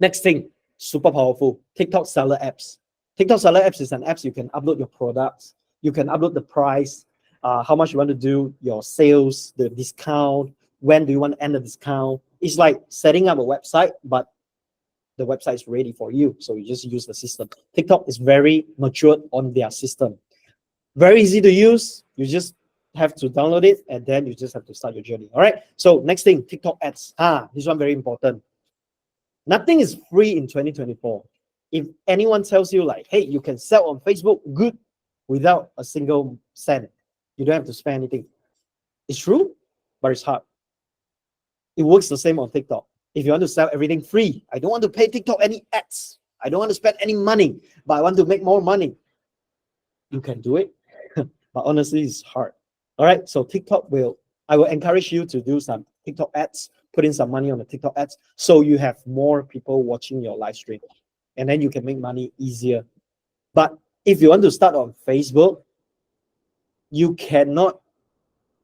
next thing, super powerful, TikTok seller apps. TikTok seller apps is an app you can upload your products, you can upload the price, how much you want to do, your sales, the discount, when do you want to end the discount. It's like setting up a website, but the website is ready for you. So you just use the system. TikTok is very matured on their system. Very easy to use. You just have to download it and then you just have to start your journey. All right. So next thing, TikTok ads. This one very important. Nothing is free in 2024. If anyone tells you like, hey, you can sell on Facebook, good, without a single cent, you don't have to spend anything. It's true, but it's hard. It works the same on TikTok. If you want to sell everything free, I don't want to pay TikTok any ads. I don't want to spend any money, but I want to make more money. You can do it, but honestly, it's hard. All right, so I will encourage you to do some TikTok ads, put in some money on the TikTok ads, so you have more people watching your live stream, and then you can make money easier. But if you want to start on Facebook, you cannot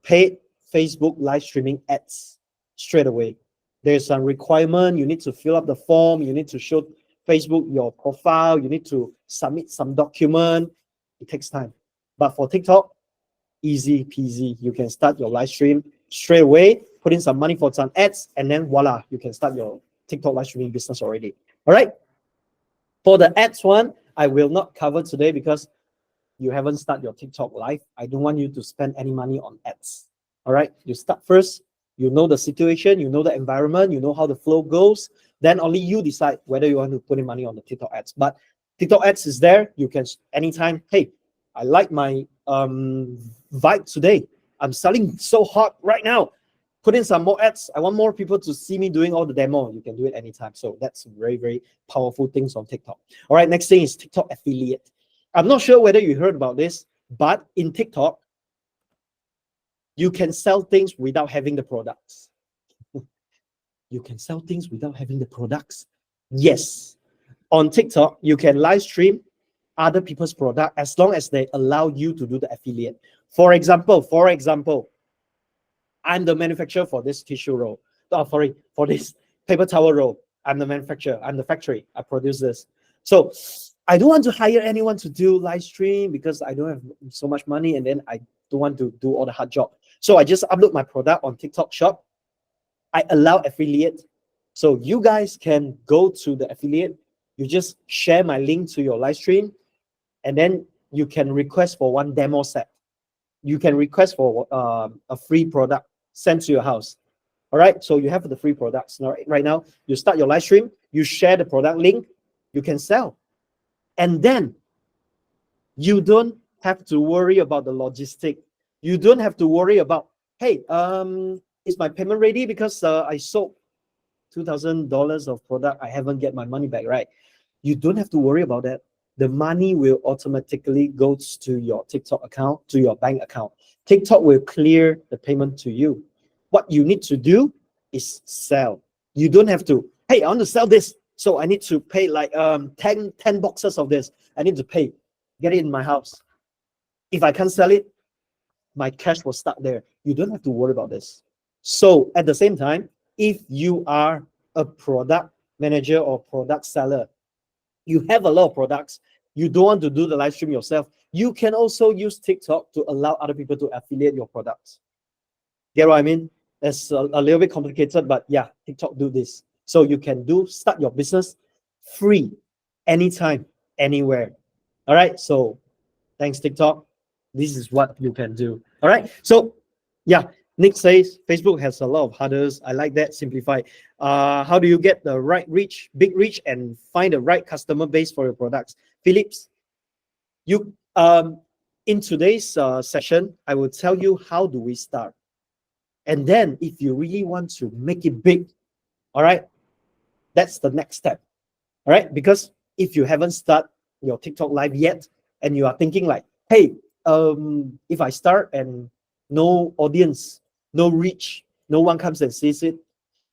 pay Facebook live streaming ads straight away. There's some requirement. You need to fill up the form. You need to show Facebook your profile. You need to submit some document. It takes time. But for TikTok, easy peasy. You can start your live stream straight away, put in some money for some ads, and then voila, you can start your TikTok live streaming business already. All right. For the ads one, I will not cover today because you haven't started your TikTok live. I don't want you to spend any money on ads. All right. You start first. You know the situation, you know the environment, you know how the flow goes. Then only you decide whether you want to put in money on the TikTok ads. But TikTok ads is there. You can anytime, hey, I like my vibe today. I'm selling so hot right now. Put in some more ads. I want more people to see me doing all the demo. You can do it anytime. So that's very, very powerful things on TikTok. All right, next thing is TikTok affiliate. I'm not sure whether you heard about this, but in TikTok, you can sell things without having the products. You can sell things without having the products. Yes. On TikTok, you can live stream other people's product as long as they allow you to do the affiliate. For example, I'm the manufacturer for this tissue roll. For this paper towel roll. I'm the manufacturer. I'm the factory. I produce this. So I don't want to hire anyone to do live stream because I don't have so much money and then I don't want to do all the hard job. So I just upload my product on TikTok shop. I allow affiliate. So you guys can go to the affiliate. You just share my link to your live stream and then you can request for one demo set. You can request for a free product sent to your house. All right, so you have the free products. Right now, you start your live stream, you share the product link, you can sell. And then you don't have to worry about the logistic. You don't have to worry about, hey, is my payment ready? Because I sold $2,000 of product. I haven't get my money back, right? You don't have to worry about that. The money will automatically go to your TikTok account, to your bank account. TikTok will clear the payment to you. What you need to do is sell. You don't have to, hey, I want to sell this. So I need to pay like 10 boxes of this. I need to pay, get it in my house. If I can't sell it, my cash will start there. You don't have to worry about this. So at the same time, if you are a product manager or product seller, You have a lot of products. You don't want to do the live stream yourself. You can also use TikTok to allow other people to affiliate your products. Get what I mean? It's a little bit complicated, but yeah, TikTok do this. So you can start your business free, anytime, anywhere. All right. So thanks, TikTok. This is what you can do. All right. So yeah, Nick says Facebook has a lot of hurdles. I like that. Simplify. How do you get the right reach, big reach, and find the right customer base for your products? Phillips, you in today's session, I will tell you how do we start. And then if you really want to make it big, all right, that's the next step. All right. Because if you haven't started your TikTok live yet, and you are thinking like, hey, if I start and no audience, no reach, no one comes and sees it,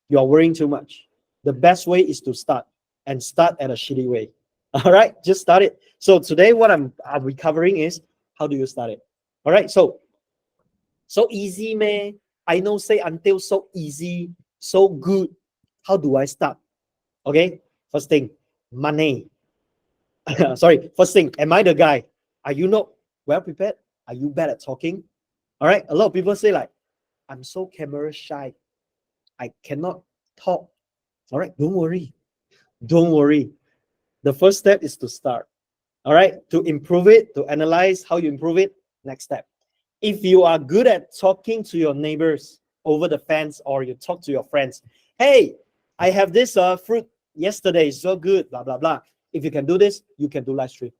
you are worrying too much. The best way is to start, and start at a shitty way. All right, just start it. So today what I'll be covering is how do you start it. All right, so easy, man. I know say until so easy, so good. How do I start? Okay, first thing, money. Sorry, first thing, am I the guy? Are you not well prepared? Are you bad at talking? All right, a lot of people say like, I'm so camera shy. I cannot talk. All right, don't worry. Don't worry. The first step is to start. All right, to improve it, to analyze how you improve it. Next step. If you are good at talking to your neighbors over the fence, or you talk to your friends, hey, I have this fruit yesterday, so good, blah, blah, blah. If you can do this, you can do live stream.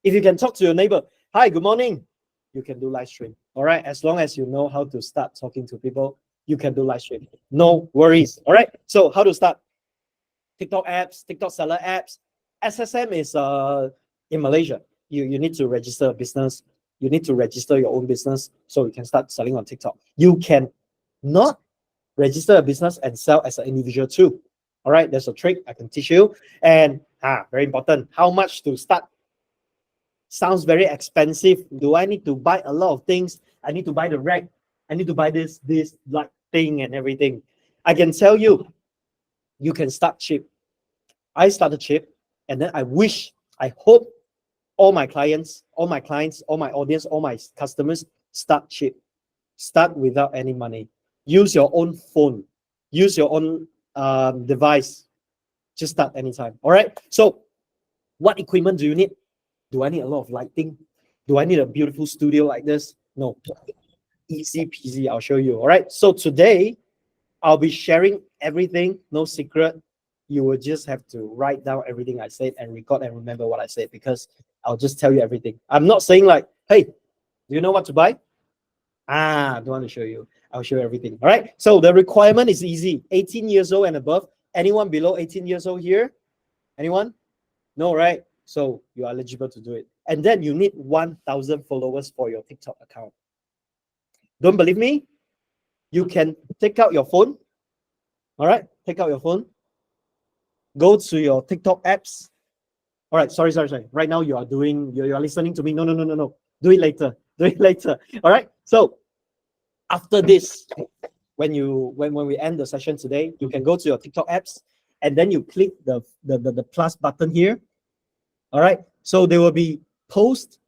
If you can talk to your neighbor, hi, good morning, you can do live stream. All right, as long as you know how to start talking to people, you can do live stream. No worries. All right, so how to start? TikTok apps, TikTok seller apps. SSM is in Malaysia. You need to register a business. You need to register your own business so you can start selling on TikTok. You can not register a business and sell as an individual too. All right, there's a trick I can teach you. And very important, how much to start? Sounds very expensive. Do I need to buy a lot of things? I need to buy the rack. I need to buy this like thing and everything. I can tell you, you can start cheap. I started cheap, and then I hope all my clients, all my audience, all my customers start cheap. Start without any money. Use your own phone. Use your own device. Just start anytime. All right. So, what equipment do you need? Do I need a lot of lighting? Do I need a beautiful studio like this? No. Easy peasy. I'll show you. All right. So today, I'll be sharing everything. No secret. You will just have to write down everything I said and record and remember what I said, because I'll just tell you everything. I'm not saying like, hey, do you know what to buy? I don't want to show you. I'll show you everything. All right. So the requirement is easy. 18 years old and above. Anyone below 18 years old here? Anyone? No, right? So you're eligible to do it. And then you need 1,000 followers for your TikTok account. Don't believe me? You can take out your phone. All right. Take out your phone. Go to your TikTok apps. All right. Sorry. Right now you are listening to me. No. Do it later. Do it later. All right. So after this, when we end the session today, you can go to your TikTok apps, and then you click the plus button here. All right. So there will be post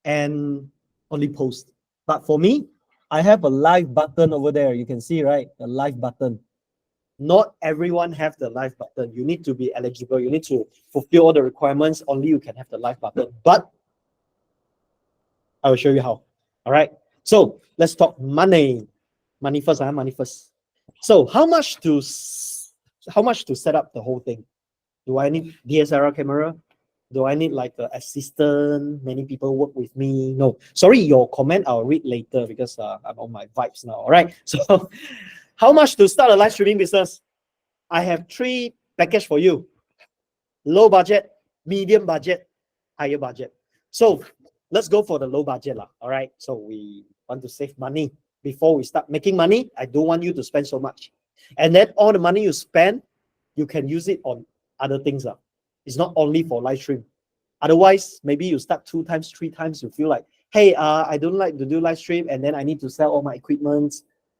and only post. But for me, I have a live button over there. You can see, right? The live button. Not everyone have the live button. You need to be eligible. You need to fulfill all the requirements. Only you can have the live button. But I will show you how. All right. So let's talk money. Money first. Money first. So how much to set up the whole thing? Do I need DSLR camera? Do I need like an assistant? Many people work with me. No, sorry, your comment I'll read later, because I'm on my vibes now. All right. So how much to start a live streaming business? I have 3 packages for you. Low budget, medium budget, higher budget. So let's go for the low budget lah. All right. So we want to save money before we start making money. I don't want you to spend so much. And then all the money you spend, you can use it on other things. It's not only for live stream. Otherwise, maybe you start 2 times, 3 times, you feel like, hey, I don't like to do live stream, and then I need to sell all my equipment.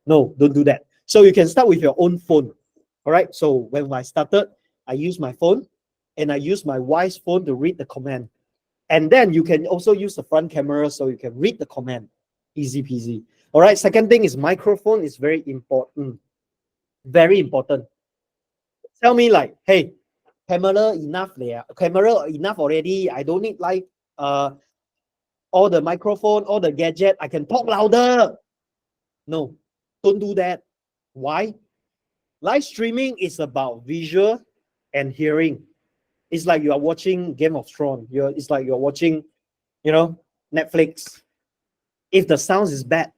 No, don't do that. So you can start with your own phone. All right. So when I started, I used my phone, and I use my wife's phone to read the comment. And then you can also use the front camera so you can read the comment. Easy peasy. All right. Second thing is microphone is very important. Very important. Tell me like, hey, camera enough there. Camera enough already. I don't need like all the microphone, all the gadget. I can talk louder. No, don't do that. Why? Live streaming is about visual and hearing. It's like you are watching Game of Thrones. It's like you're watching, Netflix. If the sound is bad,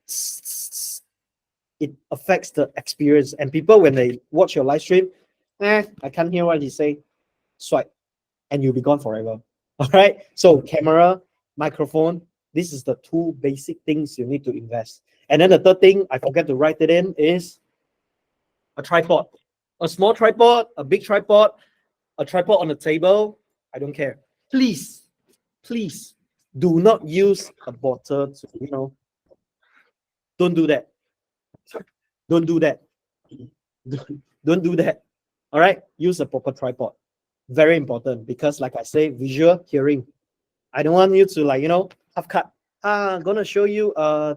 it affects the experience. And people, when they watch your live stream, I can't hear what he say. Swipe, and you'll be gone forever. All right. So camera, microphone. This is the two basic things you need to invest. And then the third thing, I forget to write it in, is a tripod. A small tripod, a big tripod, a tripod on the table. I don't care. Please, please do not use a bottle to, don't do that. Don't do that. Don't do that. All right. Use a proper tripod. Very important because, like I say, visual, hearing. I don't want you to half cut. I'm gonna show you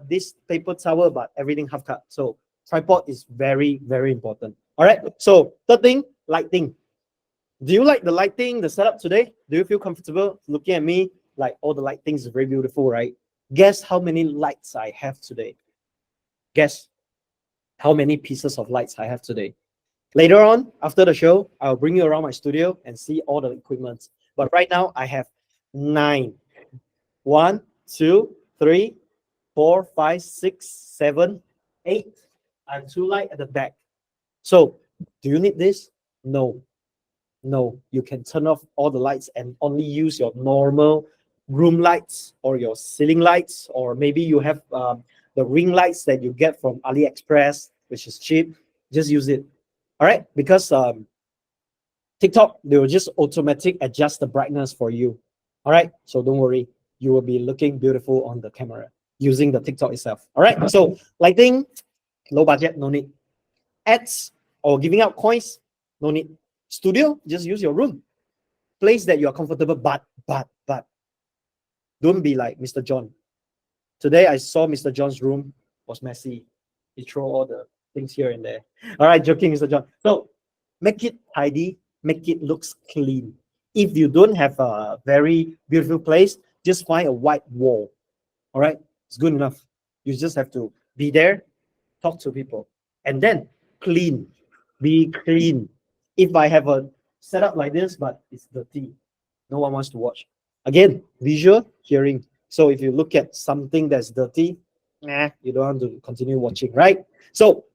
this paper towel, but everything half cut. So tripod is very, very important. All right. So third thing, lighting. Do you like the lighting, the setup today? Do you feel comfortable looking at me? Like all the lighting is very beautiful, right? Guess how many lights I have today? Guess how many pieces of lights I have today? Later on, after the show, I'll bring you around my studio and see all the equipment. But right now, I have 9. 1, 2, 3, 4, 5, 6, 7, 8, and 2 lights at the back. So, do you need this? No. No, you can turn off all the lights and only use your normal room lights or your ceiling lights, or maybe you have the ring lights that you get from AliExpress, which is cheap. Just use it. All right, because TikTok, they will just automatically adjust the brightness for you. All right, so don't worry, you will be looking beautiful on the camera using the TikTok itself. All right, so lighting, low budget, no need. Ads or giving out coins, no need. Studio, just use your room. Place that you are comfortable, but don't be like Mr. John. Today I saw Mr. John's room was messy. He threw all the things here and there. All right, joking, Mr. John. So make it tidy, make it looks clean. If you don't have a very beautiful place, just find a white wall. All right, it's good enough. You just have to be there, talk to people, and then clean. Be clean. If I have a setup like this, but it's dirty, no one wants to watch. Again, visual, hearing. So if you look at something that's dirty, you don't want to continue watching, right? So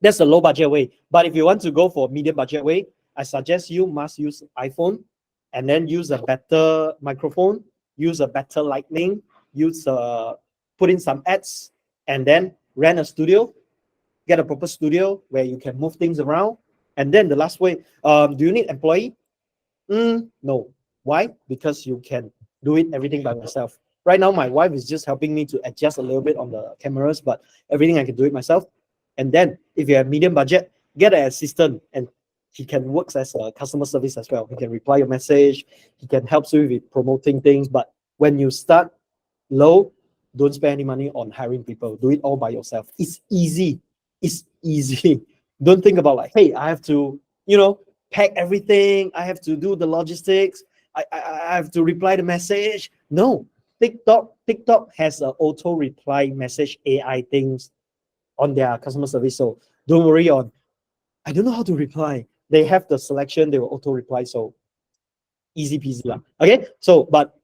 that's the low budget way. But if you want to go for medium budget way, I suggest you must use iPhone and then use a better microphone, use a better lighting, put in some ads, and then rent a studio, get a proper studio where you can move things around. And then the last way, do you need employee? No. Why? Because you can do it everything by myself. Right now, my wife is just helping me to adjust a little bit on the cameras, but everything I can do it myself. And then if you have medium budget, get an assistant, and he can work as a customer service as well. He can reply your message. He can help you with promoting things. But when you start low, don't spend any money on hiring people. Do it all by yourself. It's easy. It's easy. Don't think about like, hey, I have to, pack everything. I have to do the logistics. I have to reply the message. No, TikTok has an auto reply message AI things on their customer service. So don't worry on, I don't know how to reply. They have the selection. They will auto reply. So easy peasy lah. Okay. So, but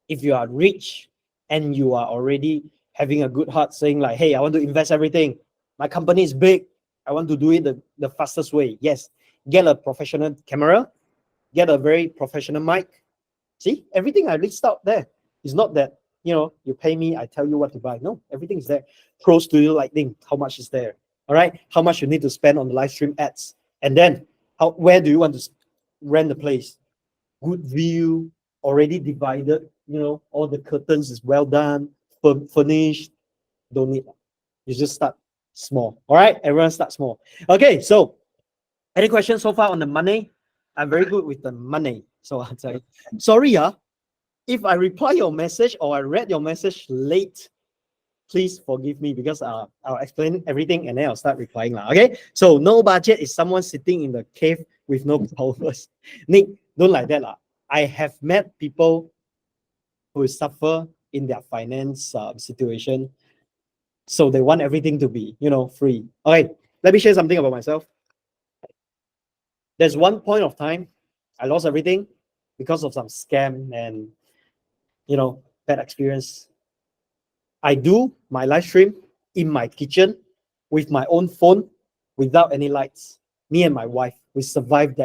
if you are rich and you are already having a good heart saying like, hey, I want to invest everything. My company is big. I want to do it the fastest way. Yes, get a professional camera, get a very professional mic. See, everything I list out there is not that, you pay me, I tell you what to buy. No, everything is there. Pro Studio Lighting, how much is there? All right, how much you need to spend on the live stream ads. And then where do you want to rent the place? Good view, already divided, all the curtains is well done, furnished. Don't need. You just start small. All right, everyone start small. Okay, so any questions so far on the money? I'm very good with the money. So I'll tell you. Sorry, if I reply your message or I read your message late, please forgive me because I'll explain everything and then I'll start replying. Okay? So no budget is someone sitting in the cave with no powers. Nick, don't like that. I have met people who suffer in their finance situation. So they want everything to be, free. Okay, let me share something about myself. There's one point of time I lost everything because of some scam and, bad experience. I do my live stream in my kitchen with my own phone without any lights. Me and my wife, we survived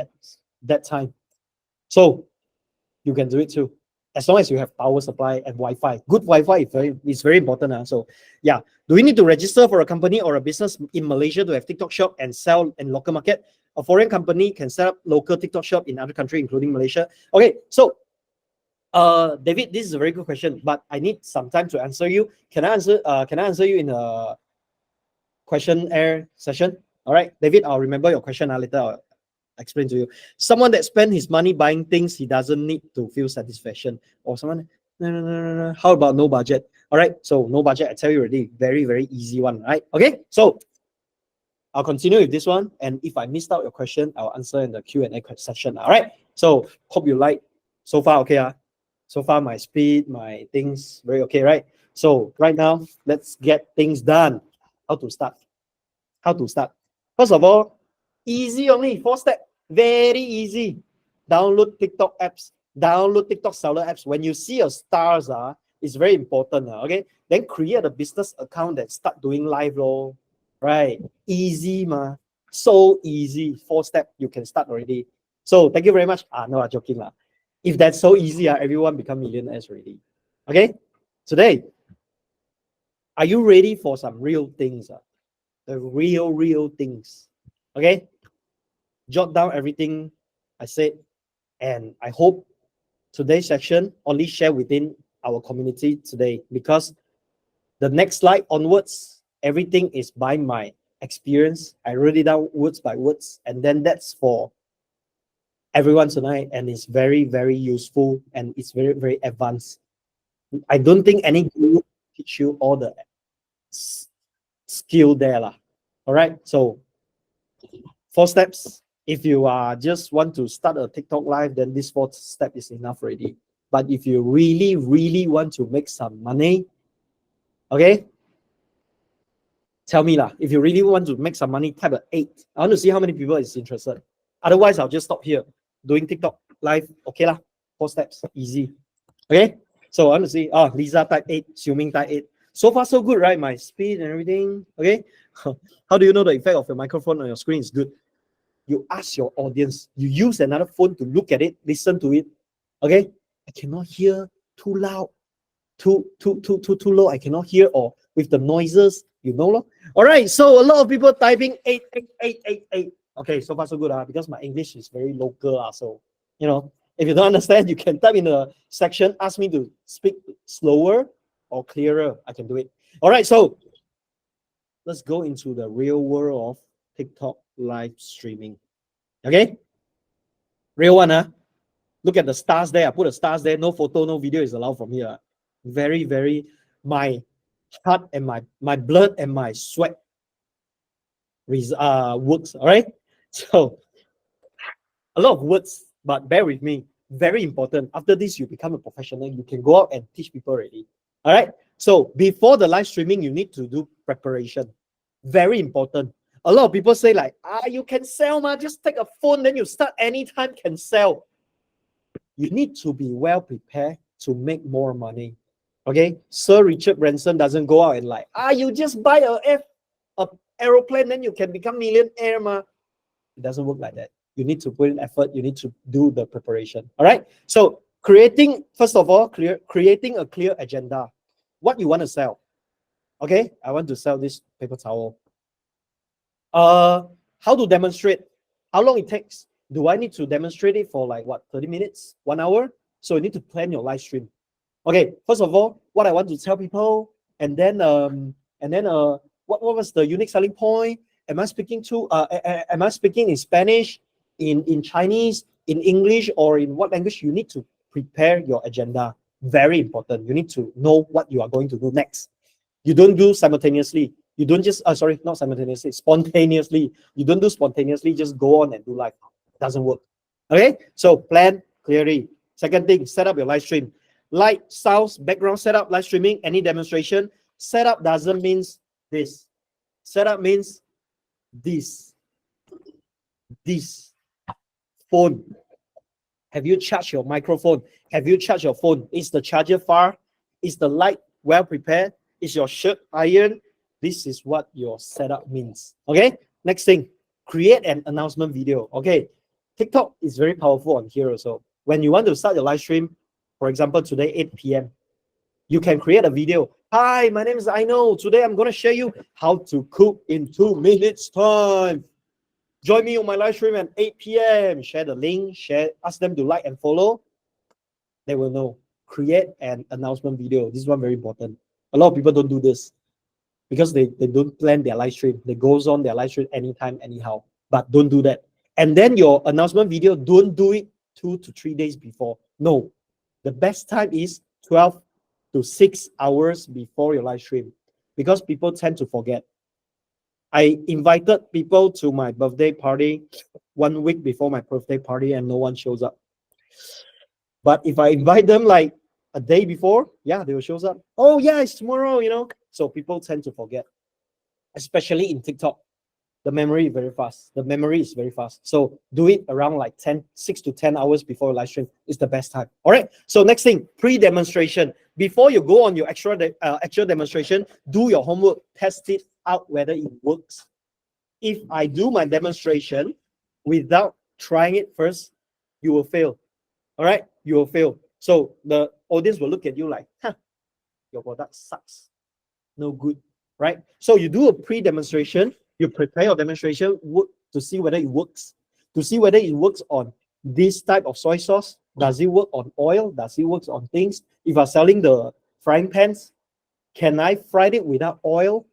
that time. So you can do it too, as long as you have power supply and Wi-Fi. Good Wi-Fi is very important. So yeah, do we need to register for a company or a business in Malaysia to have TikTok shop and sell in local market? A foreign company can set up local TikTok shop in other countries, including Malaysia. Okay, so David, this is a very good question, but I need some time to answer you. Can I answer you in a questionnaire session? All right, David, I'll remember your question later. I'll explain to you. Someone that spent his money buying things he doesn't need to feel satisfaction, or someone no. How about no budget? All right, so no budget, I tell you already, very, very easy one, right? Okay, so I'll continue with this one, and if I missed out your question, I'll answer in the Q&A session. All right, so hope you like so far. Okay, so far my speed, my things very okay, right? So right now, let's get things done. How to start? First of all, easy only, 4-step, very easy. Download TikTok apps, download TikTok seller apps. When you see your stars, it's very important. Okay, then create a business account and start doing live, right? Easy, so easy. 4-step, you can start already. So thank you very much. No, I'm joking. If that's so easy, everyone become millionaires already. Okay, today, are you ready for some real things? The real things. Okay, jot down everything I said, and I hope today's section only share within our community today, because the next slide onwards, everything is by my experience. I wrote it down words by words, and then that's for everyone tonight, and it's very, very useful, and it's very, very advanced. I don't think any guru teach you all the skill there. All right, so 4 steps. If you just want to start a TikTok live, then this 4th step is enough already. But if you really, really want to make some money, okay, tell me if you really want to make some money, type 8. I want to see how many people is interested. Otherwise, I'll just stop here doing TikTok live. Okay 4 steps, easy. Okay, so I want to see. Lisa type 8, Xiuming type 8. So far so good, right? My speed and everything. Okay, how do you know the effect of your microphone on your screen is good? You ask your audience, you use another phone to look at it, listen to it. Okay, I cannot hear too loud, too low. I cannot hear, or with the noises, All right, so a lot of people typing 8. Okay, so far so good, because my English is very local. So if you don't understand, you can type in the section, ask me to speak slower or clearer. I can do it. All right, so let's go into the real world of TikTok live streaming. Okay, real one. Look at the stars there. I put the stars there. No photo, no video is allowed from here. Very, very, my heart and my blood and my sweat works. All right, so a lot of words, but bear with me. Very important. After this, you become a professional. You can go out and teach people already. All right, so before the live streaming, you need to do preparation. Very important. A lot of people say you can sell, just take a phone, then you start anytime can sell. You need to be well prepared to make more money. Okay, Sir Richard Branson doesn't go out and you just buy a aeroplane, then you can become millionaire, It doesn't work like that. You need to put in effort. You need to do the preparation. All right. So first of all, creating a clear agenda. What you want to sell. Okay, I want to sell this paper towel. How to demonstrate? How long it takes? Do I need to demonstrate it for 30 minutes, 1 hour? So you need to plan your live stream. Okay, first of all, what I want to tell people, and then what was the unique selling point? Am I speaking in Spanish, in Chinese, in English or in what language, you need to prepare your agenda. Very important. You need to know what you are going to do next. You don't do simultaneously. You don't just, sorry, not simultaneously, spontaneously. You don't do spontaneously, just go on and do live. It doesn't work. Okay, so plan clearly. Second thing, set up your live stream. Light, sounds, background setup, live streaming, any demonstration. Setup doesn't mean this. Setup means this. This. Phone. Have you charged your microphone? Have you charged your phone? Is the charger far? Is the light well prepared? Is your shirt ironed? This is what your setup means. Okay, next thing, create an announcement video. Okay, TikTok is very powerful on here also. When you want to start your live stream, for example, today 8 p.m., you can create a video. Hi, my name is Aino. Today I'm going to show you how to cook in 2 minutes time. Join me on my live stream at 8 p.m. Share the link, ask them to like and follow. They will know. Create an announcement video. This is one very important. A lot of people don't do this because they don't plan their live stream. They goes on their live stream anytime, anyhow. But don't do that. And then your announcement video, don't do it 2 to 3 days before. No. The best time is 12 to 6 hours before your live stream because people tend to forget. I invited people to my birthday party 1 week before my birthday party and no one shows up. But if I invite them like a day before, yeah, they will show up. Oh yeah, it's tomorrow, you know. So people tend to forget, especially in TikTok. The memory is very fast. The memory is very fast. So do it around like 6 to 10 hours before live stream is the best time. All right. So next thing, pre-demonstration. Before you go on your actual demonstration, do your homework. Test it out whether it works. If I do my demonstration without trying it first, you will fail. All right. You will fail. So the audience will look at you like, huh, your product sucks. No good. Right. So you do a pre-demonstration. You prepare your demonstration to see whether it works, to see whether it works on this type of soy sauce. Does it work on oil? Does it work on things? If I'm selling the frying pans, can I fry it without oil?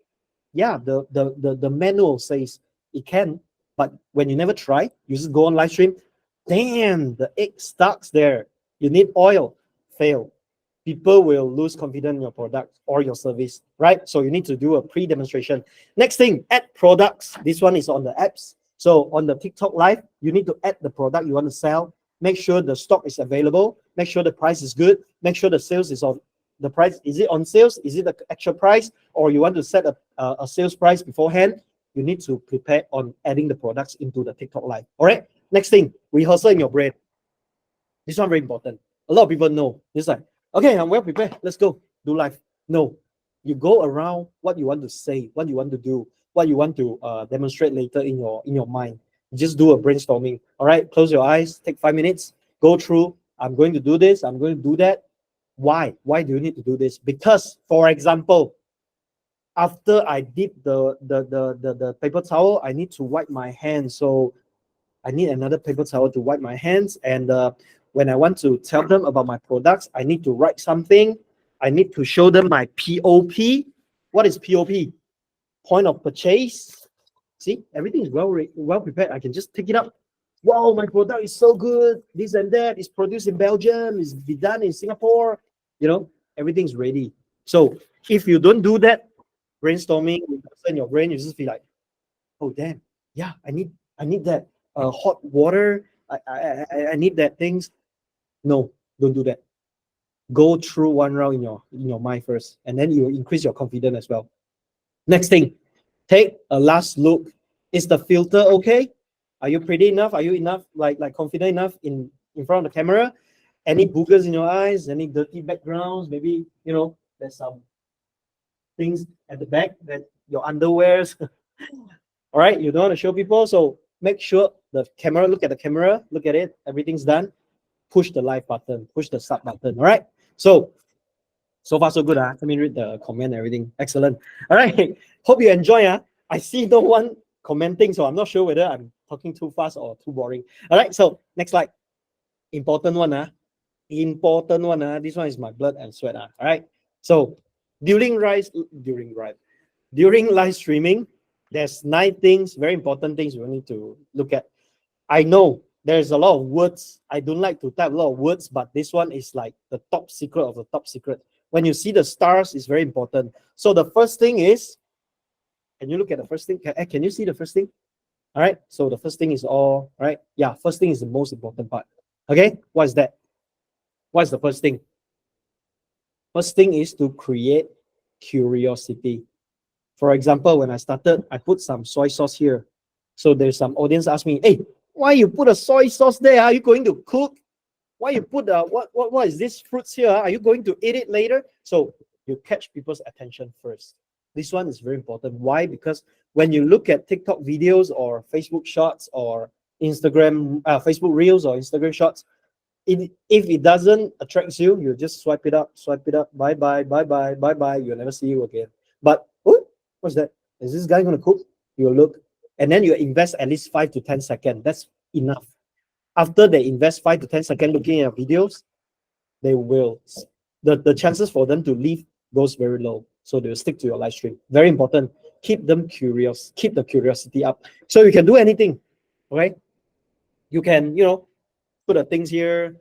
Yeah, the manual says it can, but when you never try, you just go on live stream. Damn, the egg stuck there. You need oil. Fail. People will lose confidence in your product or your service, right? So you need to do a pre-demonstration. Next thing, add products. This one is on the apps. So on the TikTok live, you need to add the product you want to sell. Make sure the stock is available. Make sure the price is good. Make sure the sales is on the price. Is it on sales? Is it the actual price? Or you want to set a sales price beforehand? You need to prepare on adding the products into the TikTok live. All right. Next thing, rehearsal in your brain. This one very important. A lot of people know. It's like, okay, I'm well prepared. Let's go do live. No, you go around what you want to say, what you want to do, what you want to demonstrate later in your mind. Just do a brainstorming. All right, close your eyes. Take 5 minutes. Go through. I'm going to do this. I'm going to do that. Why? Why do you need to do this? Because, for example, after I dip the paper towel, I need to wipe my hands. So I need another paper towel to wipe my hands. And when I want to tell them about my products, I need to write something. I need to show them my POP. What is POP? Point of purchase. See, everything is well prepared. I can just pick it up. Wow, my product is so good. This and that is produced in Belgium. It's be done in Singapore. You know, everything's ready. So if you don't do that, brainstorming in your brain, you just feel like, oh damn, yeah, I need that hot water. I need that things. No, don't do that. Go through one round in your mind first, and then you increase your confidence as well. Next thing, take a last look. Is the filter okay? Are you pretty enough? Are you enough like confident enough in front of the camera? Any boogers in your eyes? Any dirty backgrounds? Maybe there's some things at the back that your underwears. All right, you don't want to show people, so make sure the camera, look at the camera, look at it, everything's done. Push the live button, push the start button. All right, so far so good. Let me read the comment and everything. Excellent. All right, hope you enjoy. I see no one commenting, so I'm not sure whether I'm talking too fast or too boring. All right, so next slide. Important one. Important one. This one is my blood and sweat. All right, so during live streaming, there's 9 things, very important things we need to look at. I know there's a lot of words. I don't like to type a lot of words, but this one is like the top secret of the top secret. When you see the stars, it's very important. So the first thing is, can you look at the first thing? Can you see the first thing? All right. So the first thing is all right. Yeah, first thing is the most important part. Okay. What is that? What's the first thing? First thing is to create curiosity. For example, when I started, I put some soy sauce here. So there's some audience ask me, hey, why you put a soy sauce there? Are you going to cook? Why you put what is this fruits here? Are you going to eat it later? So you catch people's attention first. This one is very important. Why? Because when you look at TikTok videos or Facebook Shorts or Instagram, Facebook Reels or Instagram Shorts, if it doesn't attract you, you just swipe it up, bye bye, bye bye, bye bye. You'll never see you again. But oh, what's that? Is this guy gonna cook? You'll look, and then you invest at least 5 to 10 seconds. That's enough. After they invest 5 to 10 seconds looking at videos, they will the chances for them to leave goes very low. So they'll stick to your live stream. Very important. Keep them curious. Keep the curiosity up. So you can do anything. Okay. You can, put the things here,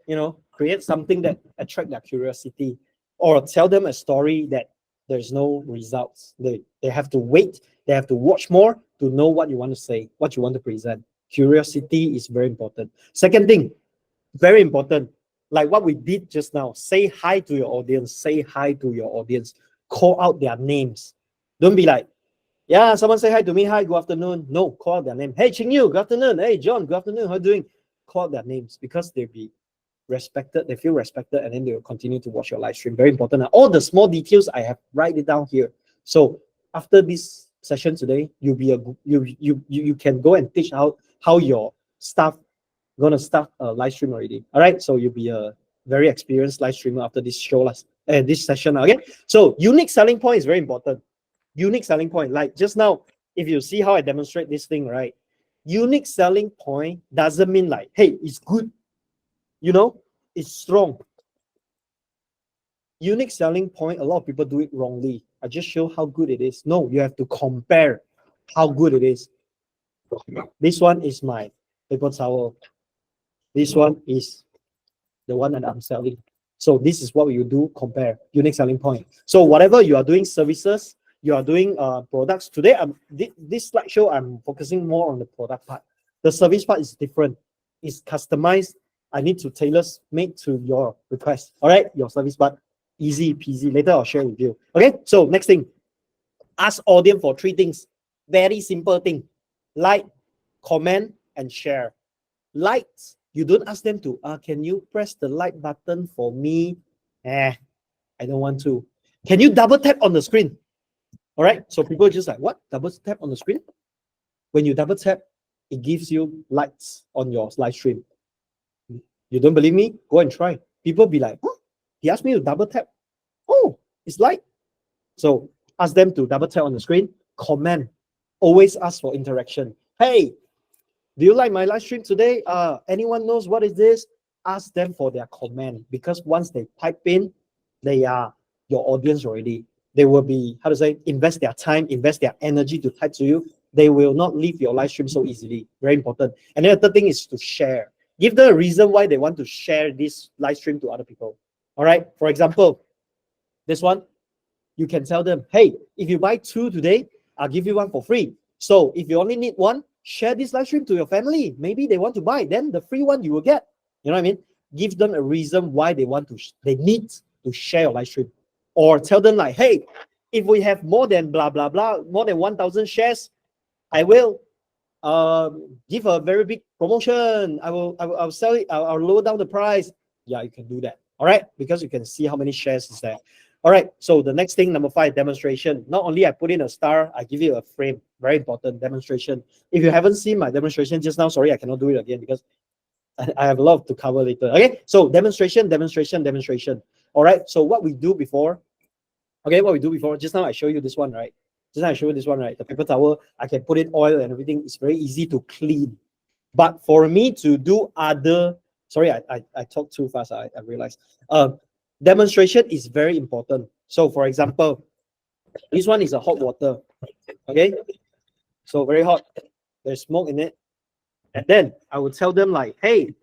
create something that attract their curiosity, or tell them a story that there's no results. They have to wait. They have to watch more to know what you want to say, what you want to present. Curiosity is very important. Second thing, very important, like what we did just now. Say hi to your audience. Say hi to your audience. Call out their names. Don't be like, yeah, someone say hi to me. Hi, good afternoon. No, call out their name. Hey, Ching Yu, good afternoon. Hey, John, good afternoon. How are you doing? Call out their names because they'll be respected. They feel respected, and then they will continue to watch your live stream. Very important. All the small details I have write it down here. So after this session today, you can go and teach how your staff gonna start a live stream already. All right, so you'll be a very experienced live streamer after this show this session. Okay, so unique selling point is very important. Unique selling point, like just now, if you see how I demonstrate this thing, right? Unique selling point doesn't mean like, hey, it's good, it's strong. Unique selling point, a lot of people do it wrongly. I just show how good it is. No, you have to compare how good it is. This one is my paper towel. This one is the one that I'm selling. So this is what you do, compare unique selling point. So whatever you are doing, services, you are doing products. Today, this slideshow, I'm focusing more on the product part. The service part is different. It's customized. I need to tailor-made to your request. All right, your service part, easy peasy. Later, I'll share with you. Okay, so next thing, ask audience for 3 things. Very simple thing. Like, comment, and share. Likes, you don't ask them to, can you press the like button for me? I don't want to. Can you double tap on the screen? All right, so people just like, what? Double tap on the screen? When you double tap, it gives you likes on your live stream. You don't believe me? Go and try. People be like, huh? He asked me to double tap. Oh, it's like. So ask them to double tap on the screen. Comment. Always ask for interaction. Hey, do you like my live stream today? Anyone knows what is this? Ask them for their comment, because once they type in, they are your audience already. They will be, invest their time, invest their energy to type to you. They will not leave your live stream so easily. Very important. And then the third thing is to share. Give them a reason why they want to share this live stream to other people. All right. For example, this one, you can tell them, hey, if you buy 2 today, I'll give you 1 for free. So if you only need 1, share this live stream to your family. Maybe they want to buy, then the free one you will get. You know what I mean? Give them a reason why they need to share your live stream. Or tell them like, hey, if we have more than blah, blah, blah, more than 1,000 shares, I will give a very big promotion. I'll sell it. I'll lower down the price. Yeah, you can do that. All right, because you can see how many shares is there. All right, so the next thing, number 5, demonstration. Not only I put in a star, I give you a frame. Very important, demonstration. If you haven't seen my demonstration just now, sorry, I cannot do it again because I have a lot to cover later. Okay, so demonstration. All right, so what we do before, just now I show you this one, right? The paper towel, I can put in oil and everything. It's very easy to clean. But for me to do other, sorry, I talked too fast, I realized. Demonstration is very important. So for example, this one is a hot water. Okay, so very hot. There's smoke in it. And then I would tell them like, hey,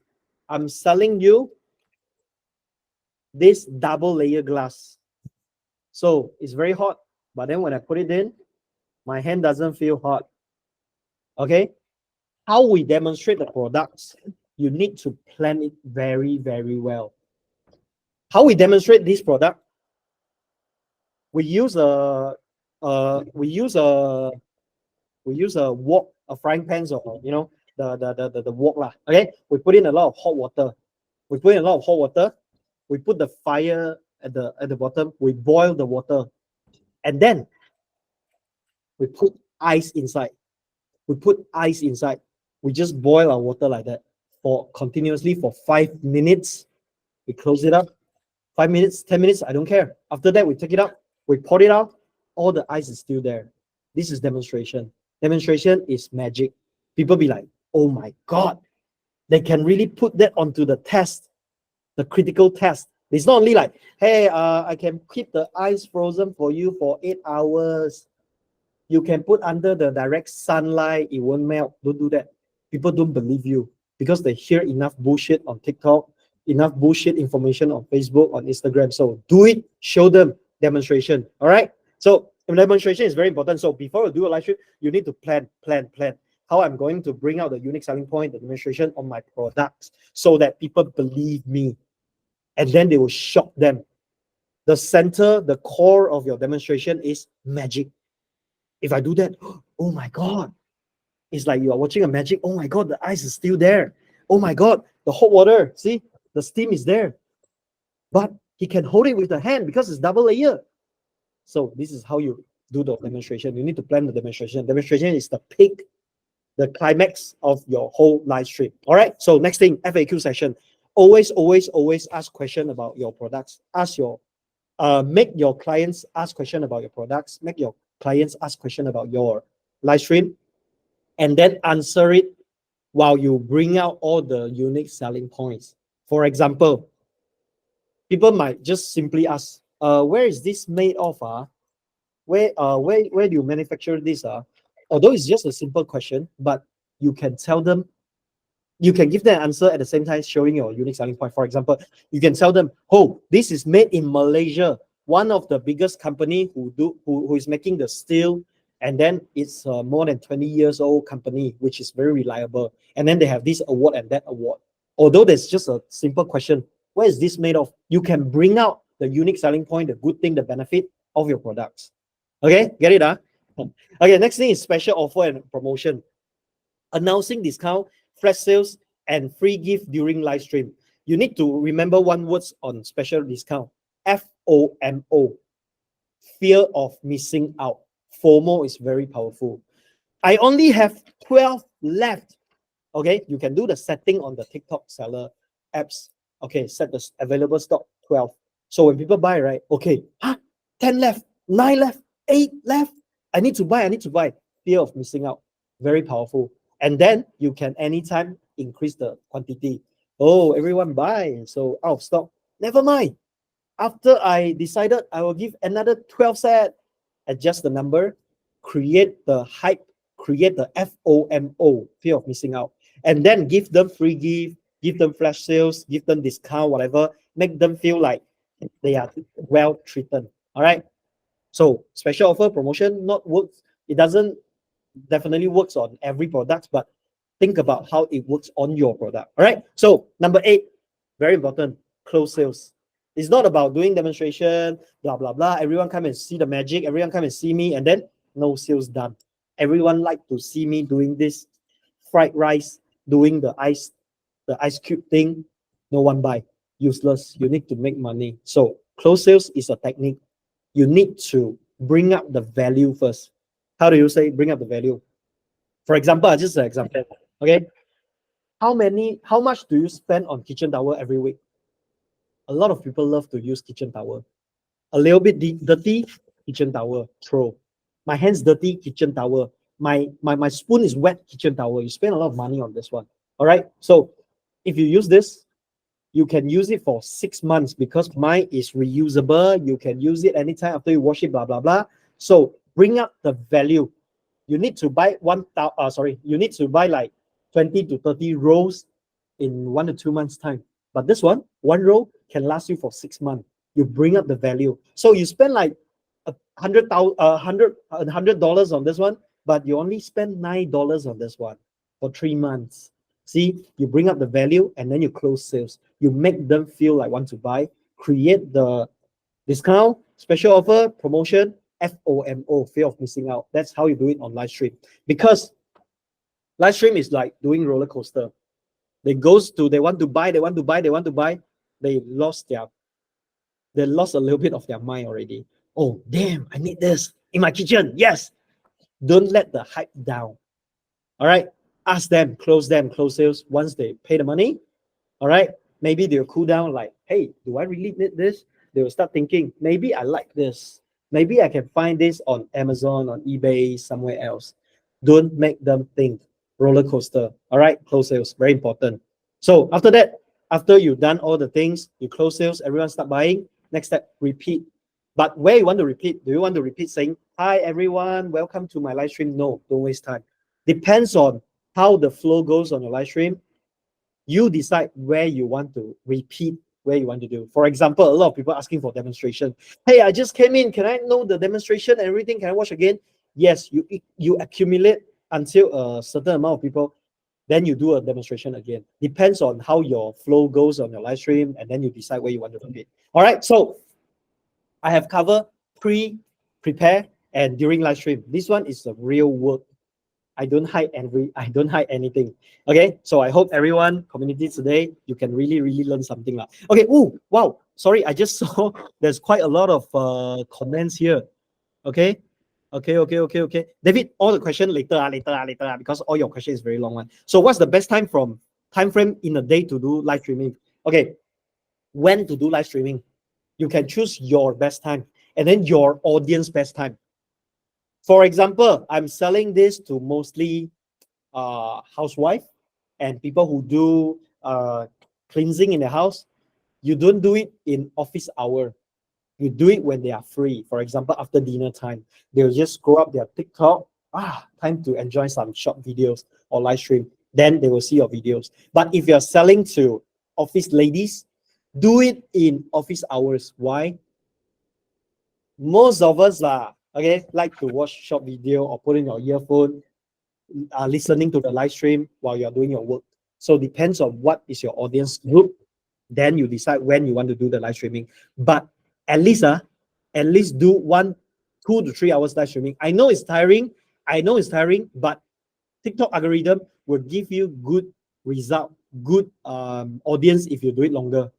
I'm selling you this double layer glass. So it's very hot, but then when I put it in, my hand doesn't feel hot. Okay. How we demonstrate the products, you need to plan it very, very well. How we demonstrate this product, we use a wok, a frying pan, or the wok lah. Okay, we put in a lot of hot water. We put in a lot of hot water. We put the fire at the bottom. We boil the water, and then we put ice inside. We put ice inside. We just boil our water like that for continuously for 5 minutes. We close it up. 5 minutes, 10 minutes, I don't care. After that, we take it out. We pour it out. All the ice is still there. This is demonstration. Demonstration is magic. People be like, oh my God, they can really put that onto the test, the critical test. It's not only like, hey, I can keep the ice frozen for you for 8 hours. You can put under the direct sunlight, it won't melt. Don't do that. People don't believe you because they hear enough bullshit on TikTok, enough bullshit information on Facebook, on Instagram. So do it, show them demonstration. All right. So demonstration is very important. So before you do a live stream, you need to plan how I'm going to bring out the unique selling point, the demonstration on my products so that people believe me. And then they will shock them. The center, the core of your demonstration is magic. If I do that, oh my God, it's like you are watching a magic. Oh my God, the ice is still there. Oh my God, the hot water, see, the steam is there. But he can hold it with the hand because it's double layer. So this is how you do the demonstration. You need to plan the demonstration. Demonstration is the peak, the climax of your whole live stream. All right. So next thing, FAQ session. Always ask question about your products. Make your clients ask question about your products. Make your clients ask question about your live stream, and then answer it while you bring out all the unique selling points. For example, people might just simply ask, where is this made of? Where do you manufacture this? Although it's just a simple question, but you can tell them, you can give them an answer at the same time showing your unique selling point. For example, you can tell them, oh, this is made in Malaysia, one of the biggest company who is making the steel, and then it's a more than 20 years old company, which is very reliable. And then they have this award and that award. Although there's just a simple question, where is this made of? You can bring out the unique selling point, the good thing, the benefit of your products. Okay, get it? Okay, next thing is special offer and promotion. Announcing discount, flash sales, and free gift during live stream. You need to remember one word on special discount. FOMO. Fear of missing out. FOMO is very powerful. I only have 12 left. Okay, you can do the setting on the TikTok seller apps. Okay, set the available stock 12. So when people buy, right? Okay, 10 left, 9 left, 8 left. I need to buy. Fear of missing out. Very powerful. And then you can anytime increase the quantity. Oh, everyone buy. So out of stock. Never mind. After I decided I will give another 12 set, adjust the number, create the hype, create the FOMO, fear of missing out, and then give them free gift, give them flash sales, give them discount, whatever, make them feel like they are well treated. All right. So special offer promotion not works. It doesn't definitely works on every product, but think about how it works on your product. All right. So number 8, very important, close sales. It's not about doing demonstration, blah, blah, blah. Everyone come and see the magic. Everyone come and see me, and then no sales done. Everyone like to see me doing this fried rice, doing the ice cube thing. No one buy. Useless. You need to make money. So close sales is a technique. You need to bring up the value first. How do you say bring up the value? For example, just an example. Okay. How much do you spend on kitchen towel every week? A lot of people love to use kitchen towel. A little bit dirty, kitchen towel, throw. My hands dirty, kitchen towel. My spoon is wet, kitchen towel. You spend a lot of money on this one. All right. So if you use this, you can use it for 6 months because mine is reusable. You can use it anytime after you wash it, blah, blah, blah. So bring up the value. You need to buy you need to buy like 20 to 30 rows in 1 to 2 months time. But this one row can last you for 6 months. You bring up the value. So you spend like $100 on this one, but you only spend $9 on this one for 3 months. See, you bring up the value and then you close sales. You make them feel like want to buy, create the discount, special offer, promotion, FOMO, fear of missing out. That's how you do it on live stream. Because live stream is like doing roller coaster. They want to buy, they lost a little bit of their mind already. Oh, damn, I need this in my kitchen. Yes. Don't let the hype down. All right. Ask them, close sales. Once they pay the money, all right, maybe they'll cool down like, hey, do I really need this? They will start thinking, maybe I like this. Maybe I can find this on Amazon, on eBay, somewhere else. Don't make them think roller coaster. All right, close sales, very important. So after that, after you've done all the things, you close sales, everyone start buying. Next step, repeat. But where you want to repeat? Do you want to repeat saying, hi, everyone, welcome to my live stream? No, don't waste time. Depends on how the flow goes on your live stream. You decide where you want to repeat, where you want to do. For example, a lot of people asking for demonstration. Hey, I just came in. Can I know the demonstration and everything? Can I watch again? Yes, you accumulate until a certain amount of people, then you do a demonstration again. Depends on how your flow goes on your live stream, and then you decide where you want to repeat. All right, so I have covered prepare, and during live stream. This one is the real work. I don't hide anything. Okay, so I hope everyone community today you can really learn something lah. Okay. Oh wow, sorry, I just saw there's quite a lot of comments here. Okay. David, all the question later, because all your question is very long one. So what's the best time frame in a day to do live streaming? Okay, when to do live streaming? You can choose your best time and then your audience best time. For example, I'm selling this to mostly housewife and people who do cleansing in the house. You don't do it in office hour. You do it when they are free. For example, after dinner time, they'll just scroll up their TikTok. Time to enjoy some short videos or live stream. Then they will see your videos. But if you're selling to office ladies, do it in office hours. Why? Most of us like to watch short video or put in your earphone, listening to the live stream while you're doing your work. So depends on what is your audience group. Then you decide when you want to do the live streaming. But at least do 2 to 3 hours live streaming. I know it's tiring, but TikTok algorithm will give you good result, good audience if you do it longer.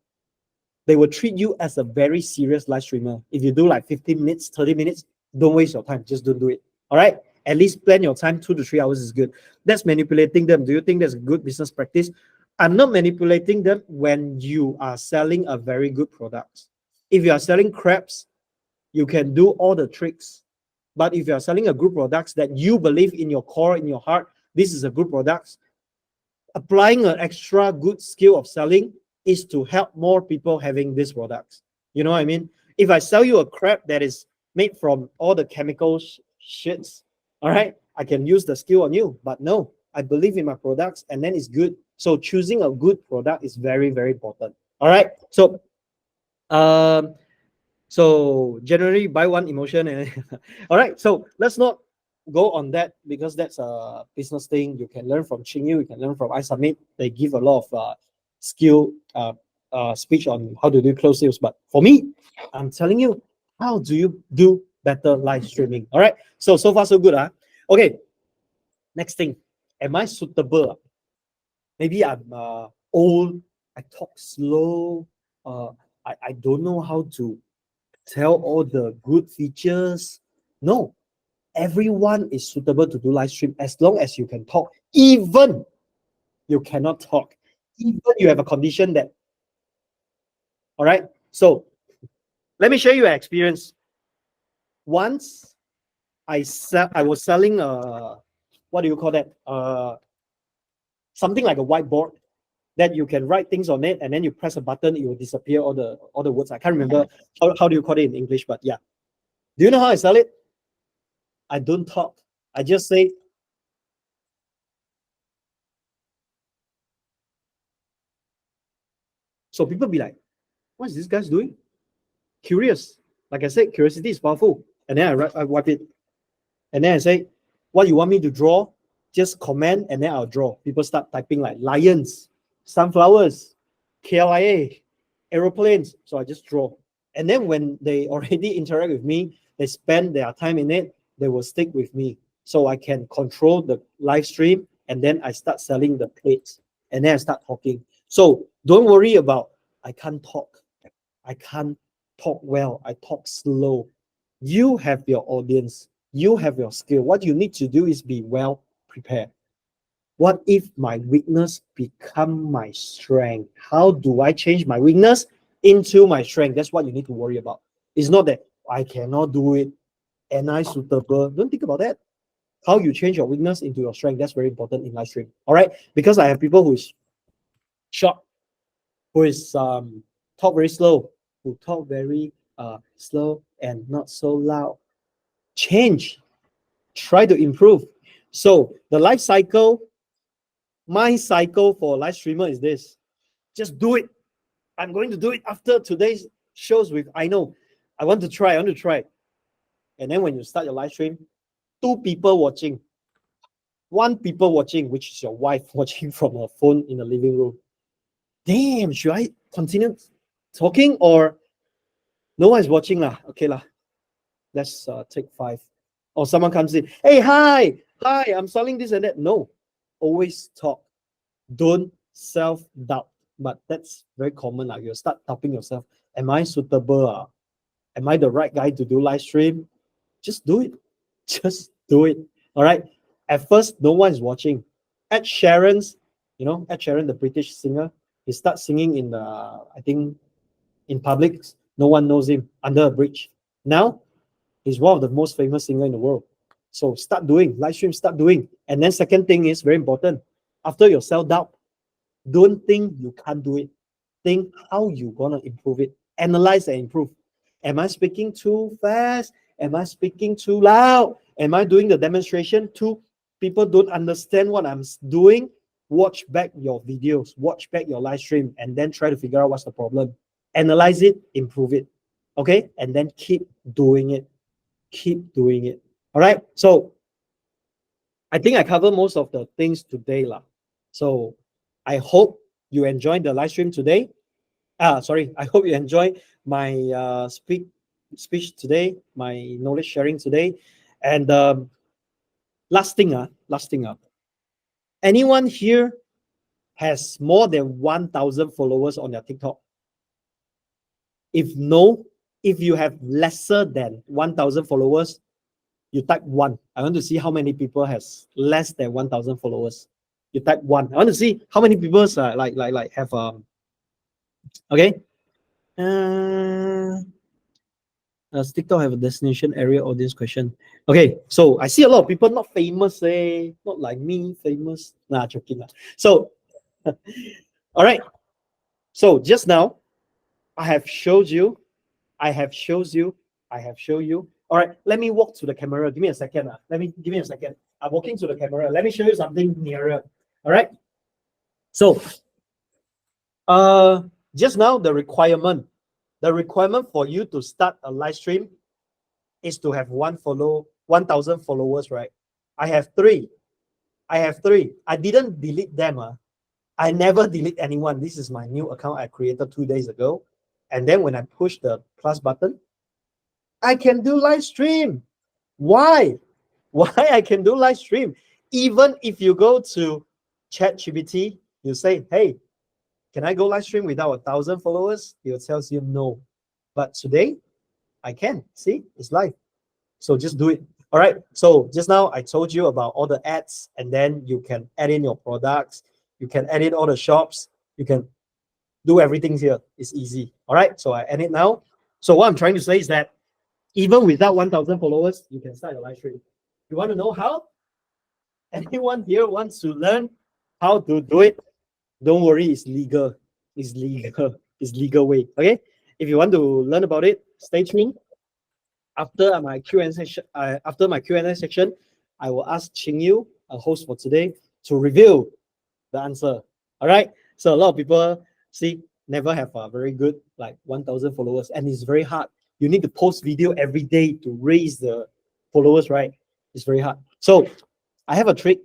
They will treat you as a very serious live streamer. If you do like 15 minutes, 30 minutes, don't waste your time. Just don't do it. All right. At least plan your time. 2 to 3 hours is good. That's manipulating them. Do you think that's a good business practice? I'm not manipulating them when you are selling a very good product. If you are selling crabs, you can do all the tricks. But if you are selling a good product that you believe in your core, in your heart, this is a good product, applying an extra good skill of selling is to help more people having these products. You know what I mean? If I sell you a crab that is made from all the chemical shits, all right, I can use the skill on you. But no, I believe in my products and then it's good. So choosing a good product is very important. All right. So generally buy one emotion and all right. So let's not go on that because that's a business thing. You can learn from Ching Yu, you can learn from ISUMMIT. They give a lot of skill speech on how to do close sales. But for me, I'm telling you, how do you do better live streaming? All right. So far so good. Okay. Next thing, am I suitable? Maybe I'm old. I talk slow. I don't know how to tell all the good features. No, everyone is suitable to do live stream as long as you can talk. Even you cannot talk, even you have a condition that. All right. So let me show you an experience. Once I was selling what do you call that? Something like a whiteboard that you can write things on it, and then you press a button, it will disappear all the words. I can't remember how do you call it in English, but yeah. Do you know how I sell it? I don't talk. I just say, So people be like, what is this guy doing? Curious. Like I said, curiosity is powerful. And then I wipe it. And then I say, what you want me to draw? Just comment and then I'll draw. People start typing like lions, sunflowers, KLIA, aeroplanes. So I just draw. And then when they already interact with me, they spend their time in it, they will stick with me. So I can control the live stream and then I start selling the plates and then I start talking. So don't worry about, I can't talk. I can't talk well. I talk slow. You have your audience. You have your skill. What you need to do is be well prepared. What if my weakness become my strength? How do I change my weakness into my strength? That's what you need to worry about. It's not that I cannot do it. Am I suitable? Don't think about that. How you change your weakness into your strength. That's very important in live stream. All right. Because I have people who is short, who is talk very slow, who talk very slow and not so loud. Change. Try to improve. So the life cycle, my cycle for live streamer is this. Just do it. I'm going to do it after today's shows with I know. I want to try. And then when you start your live stream, 2 people watching, 1 people watching, which is your wife watching from her phone in the living room. Damn, should I continue talking or no one is watching lah? Okay lah. Let's take 5. Or someone comes in, hey, hi, I'm selling this and that. No, always talk. Don't self-doubt. But that's very common. Like you start doubting yourself. Am I suitable? Am I the right guy to do live stream? Just do it. Just do it. All right. At first, no one is watching. Ed Sheeran's, Ed Sheeran, the British singer, he starts singing in the, I think, in public. No one knows him under a bridge. Now, he's one of the most famous singer in the world. So start doing, live stream, start doing. And then second thing is very important. After your self-doubt, don't think you can't do it. Think how you're going to improve it. Analyze and improve. Am I speaking too fast? Am I speaking too loud? Am I doing the demonstration too? People don't understand what I'm doing. Watch back your videos. Watch back your live stream and then try to figure out what's the problem. Analyze it, improve it. Okay? And then keep doing it. Keep doing it. All right? So I think I covered most of the things today lah. So I hope you enjoyed the live stream today. I hope you enjoyed my speech today, my knowledge sharing today. And last thing, anyone here has more than 1,000 followers on their TikTok? If no, if you have lesser than 1,000 followers, you type 1. I want to see how many people has less than 1,000 followers. You type 1. I want to see how many people have okay. Does TikTok have a destination area audience question? Okay, so I see a lot of people not famous, not like me, famous. Nah, joking lah. So, all right. So just now, I have showed you. All right, let me walk to the camera. Give me a second. Give me a second. I'm walking to the camera. Let me show you something nearer. All right. So, just now the requirement for you to start a live stream is to have 1,000 followers, right? I have 3. I didn't delete them. I never delete anyone. This is my new account I created 2 days ago. And then when I push the plus button, I can do live stream. Why? Why I can do live stream? Even if you go to ChatGPT, you say, hey, can I go live stream without 1,000 followers? It tells you no. But today, I can. See, it's live. So just do it. All right. So just now I told you about all the ads, and then you can add in your products. You can edit all the shops. You can do everything here. It's easy. All right. So I edit now. So what I'm trying to say is that even without 1,000 followers, you can start a live stream. You want to know how? Anyone here wants to learn how to do it? Don't worry, it's legal. It's legal. It's legal way. Okay. If you want to learn about it, stay tuned. After my Q&A section, I will ask Ching Yu, a host for today, to reveal the answer. All right. So a lot of people see never have a very good like 1,000 followers, and it's very hard. You need to post video every day to raise the followers, right? It's very hard. So I have a trick,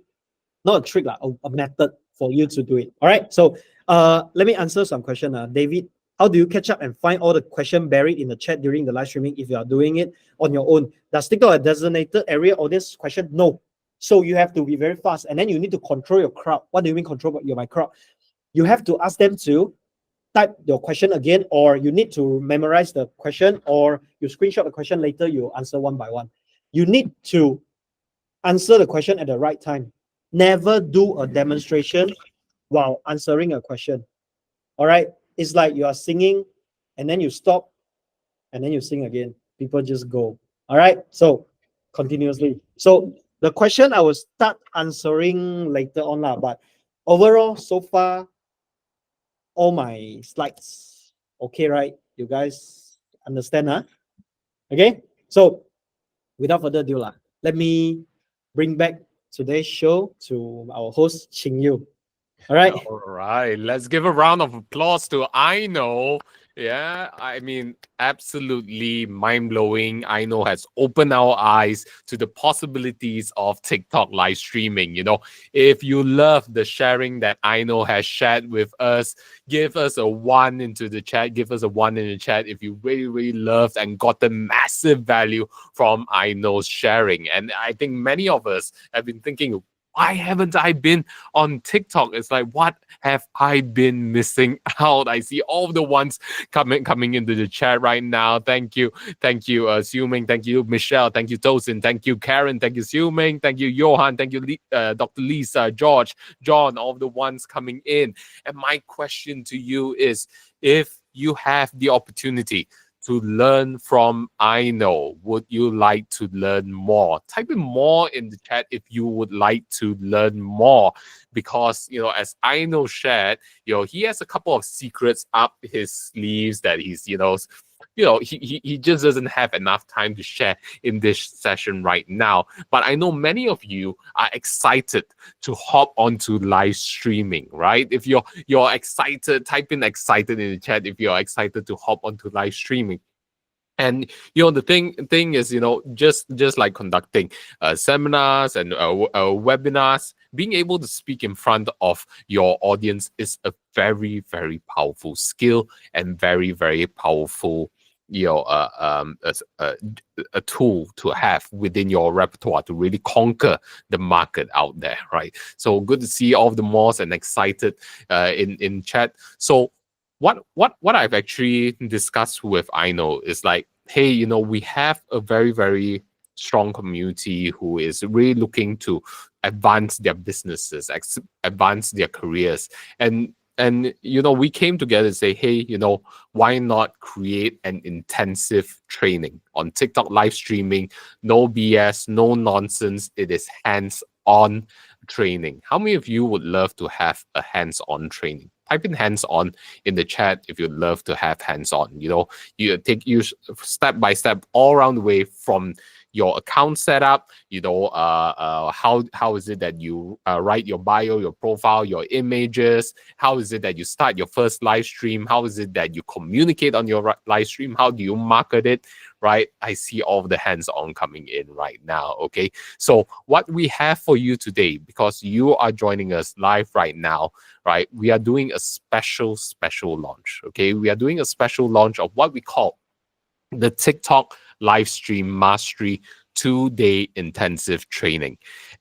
not a trick, like a method for you to do it. All right. So let me answer some question. David, how do you catch up and find all the question buried in the chat during the live streaming if you are doing it on your own? Does TikTok a designated area audience question? No. So you have to be very fast, and then you need to control your crowd. What do you mean control my crowd? You have to ask them to type your question again, or you need to memorize the question, or you screenshot the question later, you answer one by one. You need to answer the question at the right time. Never do a demonstration while answering a question. All right. It's like you are singing and then you stop and then you sing again. People just go. All right. So continuously. So the question I will start answering later on, but overall, so far, all my slides okay, right? You guys understand, huh? Okay. So without further ado, let me bring back today's show to our host, Ching Yu. All right. All right. Let's give a round of applause to I Know. Yeah, I mean, absolutely mind blowing. I Know has opened our eyes to the possibilities of TikTok live streaming. If you love the sharing that I Know has shared with us, give us a one into the chat. Give us a one in the chat if you really, really loved and got the massive value from I Know's sharing. And I think many of us have been thinking, why haven't I been on TikTok? It's like, what have I been missing out? I see all the ones coming into the chat right now. Thank you, Xiuming. Thank you, Michelle. Thank you, Tosin. Thank you, Karen. Thank you, Xiuming. Thank you, Johan. Thank you, Dr. Lisa, George, John. All the ones coming in. And my question to you is, if you have the opportunity to learn from I Know, would you like to learn more? Type in more in the chat if you would like to learn more, because as I Know shared, he has a couple of secrets up his sleeves that he's he just doesn't have enough time to share in this session right now. But I know many of you are excited to hop onto live streaming, right? If you're excited, type in excited in the chat if you're excited to hop onto live streaming. And the thing is, just like conducting seminars and webinars, being able to speak in front of your audience is a very, very powerful skill and very, very powerful a tool to have within your repertoire to really conquer the market out there, right? So good to see all of the mods and excited in chat. So what I've actually discussed with I Know is like, hey, we have a very, very strong community who is really looking to advance their businesses, advance their careers. And we came together and say, hey, why not create an intensive training on TikTok live streaming? No BS, no nonsense. It is hands-on training. How many of you would love to have a hands-on training? Type in hands-on in the chat if you'd love to have hands-on. You take you step by step all around the way from your account setup, how is it that you write your bio, your profile, your images? How is it that you start your first live stream? How is it that you communicate on your live stream? How do you market it, right? I see all of the hands-on coming in right now, okay? So what we have for you today, because you are joining us live right now, right? We are doing a special launch, okay? We are doing a special launch of what we call the TikTok live stream mastery 2-day intensive training.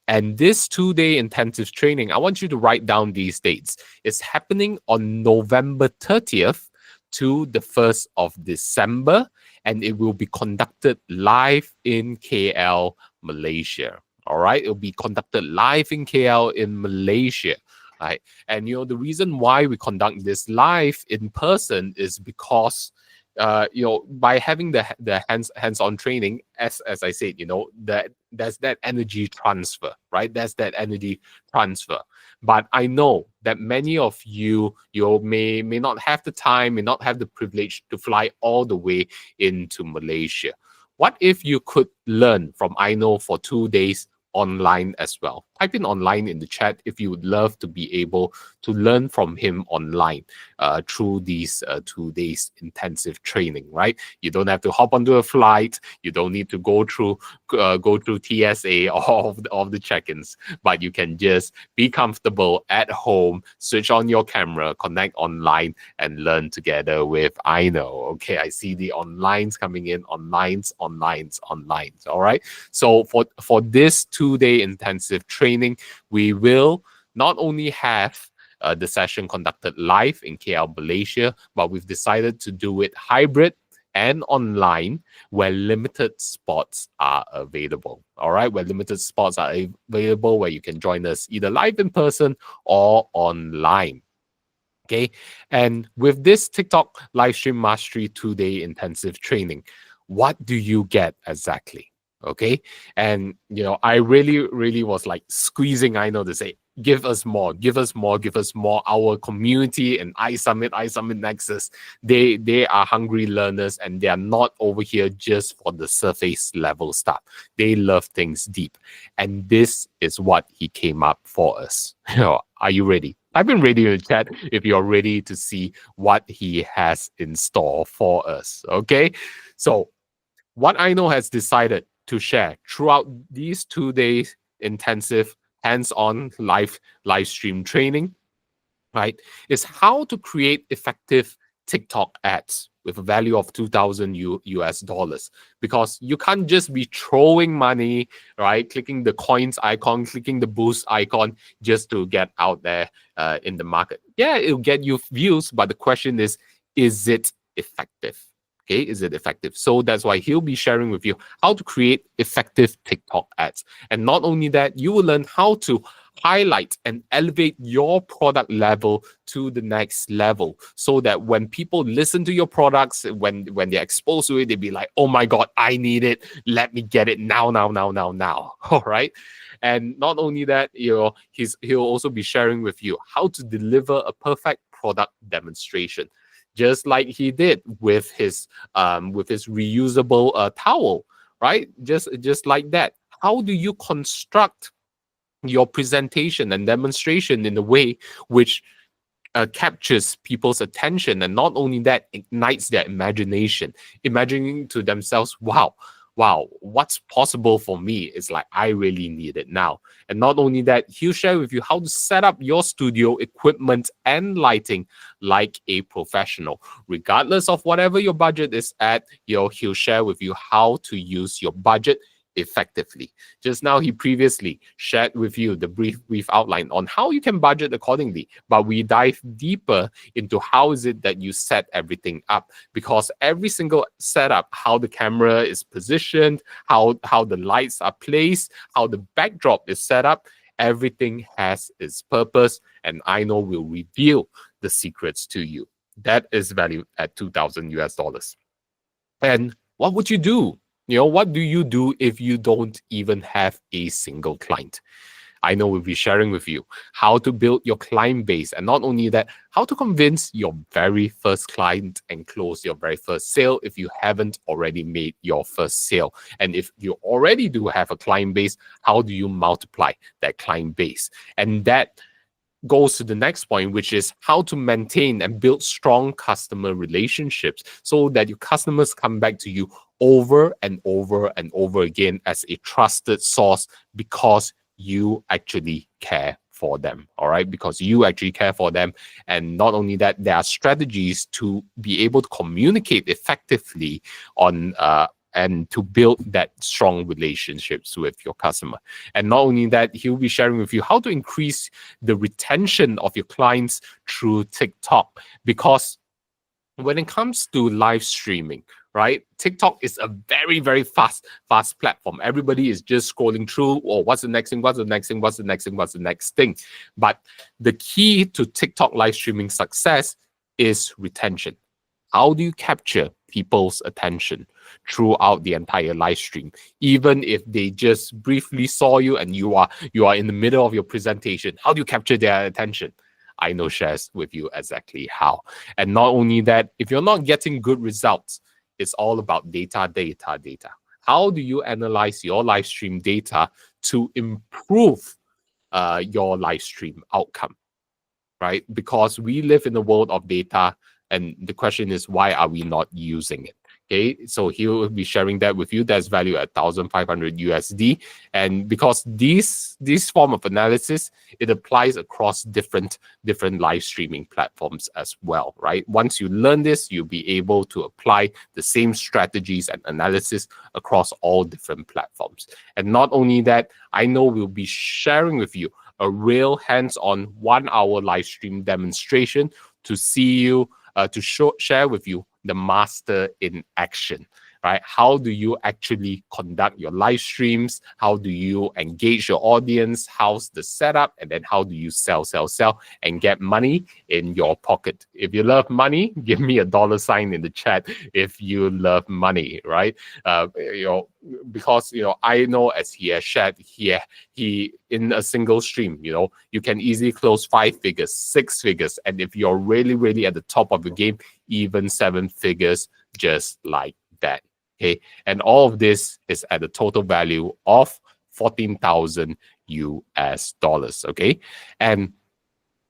And this 2-day intensive training, I want you to write down these dates. It's happening on November 30th to the 1st of December, and it will be conducted live in KL, Malaysia. All right, it'll be conducted live in KL in Malaysia. Right. And the reason why we conduct this live in person is because by having the hands-on training, as I said, that there's that energy transfer, right? There's that energy transfer. But I know that many of you may not have the time, may not have the privilege to fly all the way into Malaysia. What if you could learn from I Know for 2 days online as well? type in online in the chat if you would love to be able to learn from him online through these 2 days intensive training, right? You don't have to hop onto a flight. You don't need to go through TSA or all of the check-ins, but you can just be comfortable at home, switch on your camera, connect online, and learn together with I know. Okay, I see the onlines coming in, onlines. All right. So for this 2-day intensive training, we will not only have the session conducted live in KL, Malaysia, but we've decided to do it hybrid and online where limited spots are available. All right, where limited spots are available, where you can join us either live in person or online. Okay, and with this TikTok Livestream Mastery 2-day intensive training, what do you get exactly? Okay, and I really was like squeezing I know to say, give us more, give us more, give us more. Our community and ISUMMIT Nexus, they are hungry learners, and they are not over here just for the surface level stuff. They love things deep, and this is what he came up for us. Are you ready? I've been ready in the chat if you're ready to see what he has in store for us. Okay, so what I know has decided to share throughout these 2 days intensive hands-on live stream training, right, is how to create effective TikTok ads with a value of 2,000 US dollars. Because you can't just be throwing money, right, clicking the coins icon, clicking the boost icon just to get out there in the market. Yeah, it'll get you views, but the question is it effective? Okay, is it effective? So that's why he'll be sharing with you how to create effective TikTok ads. And not only that, you will learn how to highlight and elevate your product level to the next level, so that when people listen to your products, when they're exposed to it, they'll be like, oh my God, I need it. Let me get it now. All right. And not only that, he'll also be sharing with you how to deliver a perfect product demonstration, just like he did with his reusable towel, right? Just like that. How do you construct your presentation and demonstration in a way which captures people's attention, and not only that, ignites their imagination, imagining to themselves, wow, what's possible for me is like, I really need it now. And not only that, he'll share with you how to set up your studio equipment and lighting like a professional, regardless of whatever your budget is at. He'll share with you how to use your budget effectively. Just now, he previously shared with you the brief outline on how you can budget accordingly, but we dive deeper into how is it that you set everything up, because every single setup, how the camera is positioned, how the lights are placed, how the backdrop is set up, everything has its purpose, and I know will reveal the secrets to you. That is valued at 2,000 US dollars. And what would you do? What do you do if you don't even have a single client? I know we'll be sharing with you how to build your client base, and not only that, how to convince your very first client and close your very first sale if you haven't already made your first sale. And if you already do have a client base, how do you multiply that client base? And that goes to the next point, which is how to maintain and build strong customer relationships so that your customers come back to you over and over and over again as a trusted source, because you actually care for them. All right, because you actually care for them. And not only that, there are strategies to be able to communicate effectively on and to build that strong relationships with your customer. And not only that, he'll be sharing with you how to increase the retention of your clients through TikTok. Because when it comes to live streaming, right, TikTok is a very, very fast platform. Everybody is just scrolling through, what's the next thing, what's the next thing, what's the next thing, what's the next thing. But the key to TikTok live streaming success is retention. How do you capture people's attention throughout the entire live stream, even if they just briefly saw you and you are in the middle of your presentation? How do you capture their attention? I know shares with you exactly how. And not only that, if you're not getting good results, it's all about data. How do you analyze your live stream data to improve your live stream outcome, right? Because we live in a world of data, and the question is, why are we not using it? Okay, so he will be sharing that with you. That's valued at 1,500 USD, and because this form of analysis, it applies across different live streaming platforms as well, right? Once you learn this, you'll be able to apply the same strategies and analysis across all different platforms. And not only that, I know we'll be sharing with you a real hands-on 1-hour live stream demonstration to see you, to share with you the master in action, right? How do you actually conduct your live streams? How do you engage your audience? How's the setup? And then how do you sell, and get money in your pocket? If you love money, give me a $ in the chat if you love money, right? Because I know, as he has shared here, he in a single stream, you can easily close 5 figures, 6 figures, and if you're really at the top of the game, even 7 figures, just like that. Okay, and all of this is at a total value of 14,000 US dollars. Okay, and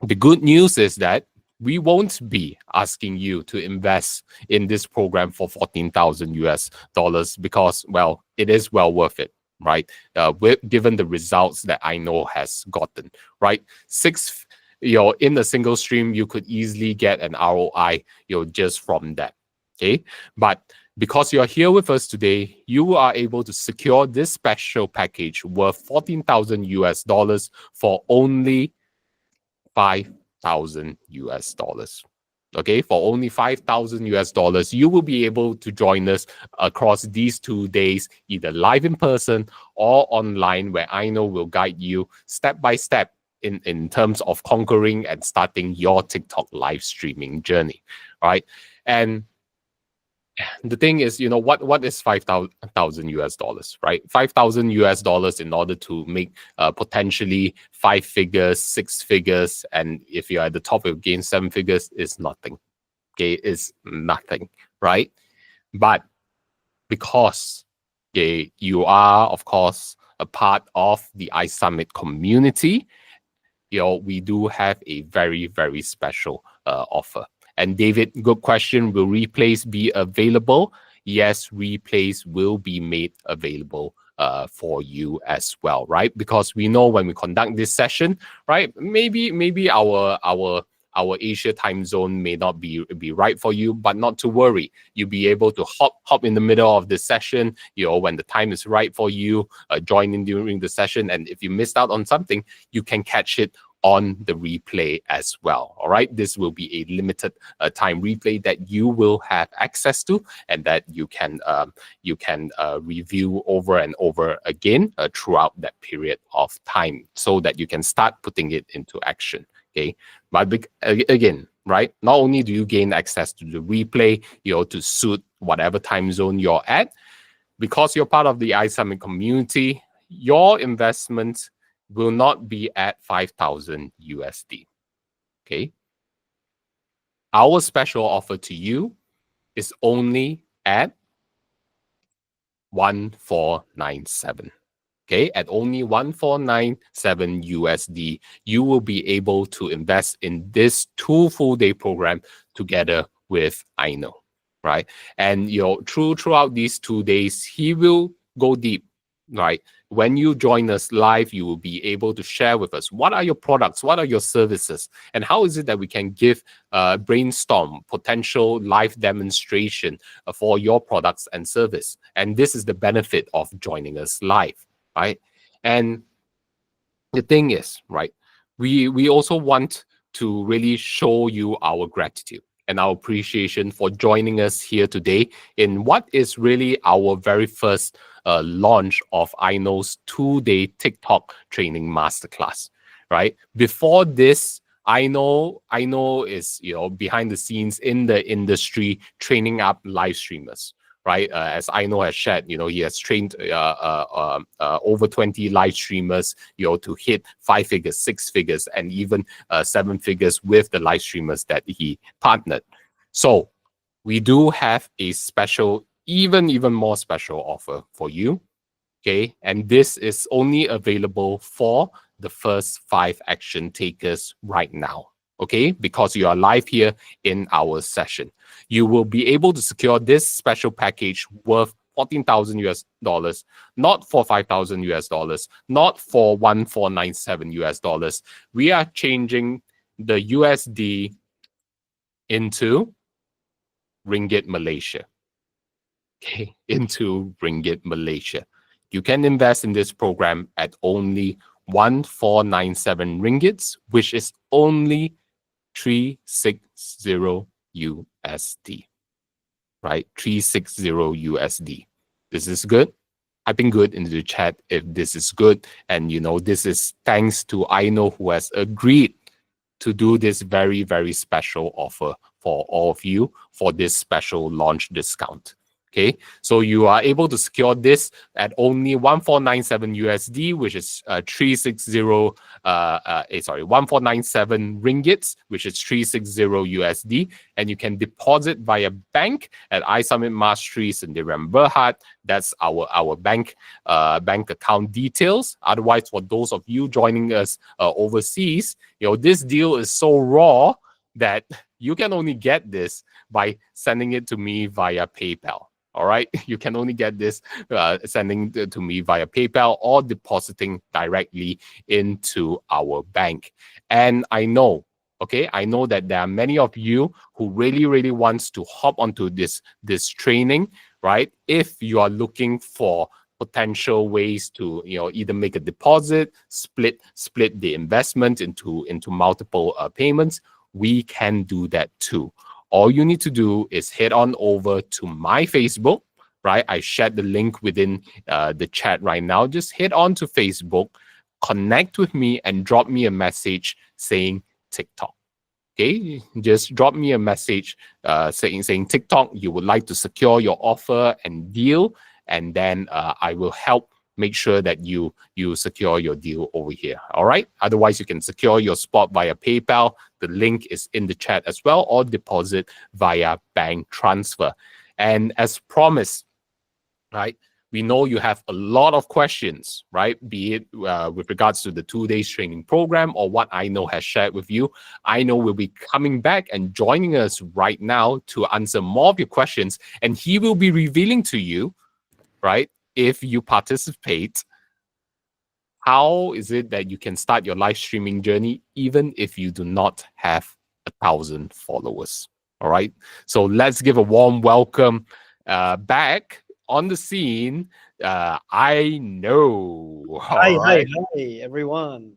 the good news is that we won't be asking you to invest in this program for 14,000 US dollars because, well, it is well worth it, right? Given the results that I know has gotten, right? In a single stream, you could easily get an ROI, just from that. Okay, but because you're here with us today, you are able to secure this special package worth 14,000 US dollars for only 5,000 US dollars. Okay, for only 5,000 US dollars, you will be able to join us across these 2 days, either live in person or online, where I know will guide you step by step in terms of conquering and starting your TikTok live streaming journey, right? And the thing is, what is 5,000 US dollars, right? 5,000 US dollars in order to make potentially 5 figures, 6 figures, and if you're at the top of your game, 7 figures is nothing. Okay, is nothing, right? But because you are, of course, a part of the ISUMMIT community, we do have a very special offer. And David, good question. Will replays be available? Yes, replays will be made available for you as well, right? Because we know when we conduct this session, right? Maybe our Asia time zone may not be right for you, but not to worry. You'll be able to hop in the middle of the session, when the time is right for you, join in during the session. And if you missed out on something, you can catch it on the replay as well. All right, this will be a limited time replay that you will have access to, and that you can review over and over again throughout that period of time, so that you can start putting it into action. Okay, but again, right? Not only do you gain access to the replay, to suit whatever time zone you're at, because you're part of the ISUMMIT community, your investment will not be at 5,000 USD. Okay. Our special offer to you is only at 1,497. Okay, at only 1,497 USD, you will be able to invest in this 2 full-day program together with Aino, right? And throughout these 2 days, he will go deep, right? When you join us live, you will be able to share with us what are your products, what are your services, and how is it that we can give brainstorm potential live demonstration for your products and service. And this is the benefit of joining us live, right? And the thing is, right, we also want to really show you our gratitude and our appreciation for joining us here today in what is really our very first launch of Aino's 2-day TikTok training masterclass, right? Before this, Aino is behind the scenes in the industry training up live streamers, right? As Aino has shared, he has trained over 20 live streamers, to hit 5 figures, 6 figures, and even 7 figures with the live streamers that he partnered. So we do have a special, even more special offer for you. Okay, and this is only available for the first 5 action takers right now. Okay, because you are live here in our session, you will be able to secure this special package worth 14,000 US dollars, not for 5,000 US dollars, not for 1497 US dollars. We are changing the USD into Ringgit Malaysia. Okay, into Ringgit Malaysia. You can invest in this program at only 1497 ringgits, which is only 360 USD. Right? 360 USD. This is good. Type in good into the chat if this is good. And this is thanks to Aino, who has agreed to do this very, very special offer for all of you for this special launch discount. Okay, so you are able to secure this at only 1497 USD, which is 1497 ringgits, which is 360 USD, and you can deposit via bank at ISUMMIT Mastery Sendirian Berhad. That's our bank account details. Otherwise, for those of you joining us overseas, this deal is so raw that you can only get this by sending it to me via PayPal. All right, you can only get this sending to me via PayPal or depositing directly into our bank. And I know that there are many of you who really, really wants to hop onto this training, right? If you are looking for potential ways to either make a deposit, split the investment into multiple payments, we can do that too. All you need to do is head on over to my Facebook, right? I shared the link within the chat right now. Just head on to Facebook, connect with me, and drop me a message saying TikTok. Okay, just drop me a message saying TikTok, you would like to secure your offer and deal, and then I will help make sure that you secure your deal over here. All right. Otherwise, you can secure your spot via PayPal. The link is in the chat as well, or deposit via bank transfer. And as promised, right, we know you have a lot of questions, right? Be it with regards to the 2 days training program or what Aino has shared with you. Aino will be coming back and joining us right now to answer more of your questions, and he will be revealing to you, right, if you participate, how is it that you can start your live streaming journey even if you do not have 1,000 followers? All right. So let's give a warm welcome back on the scene. I know. Hi, everyone.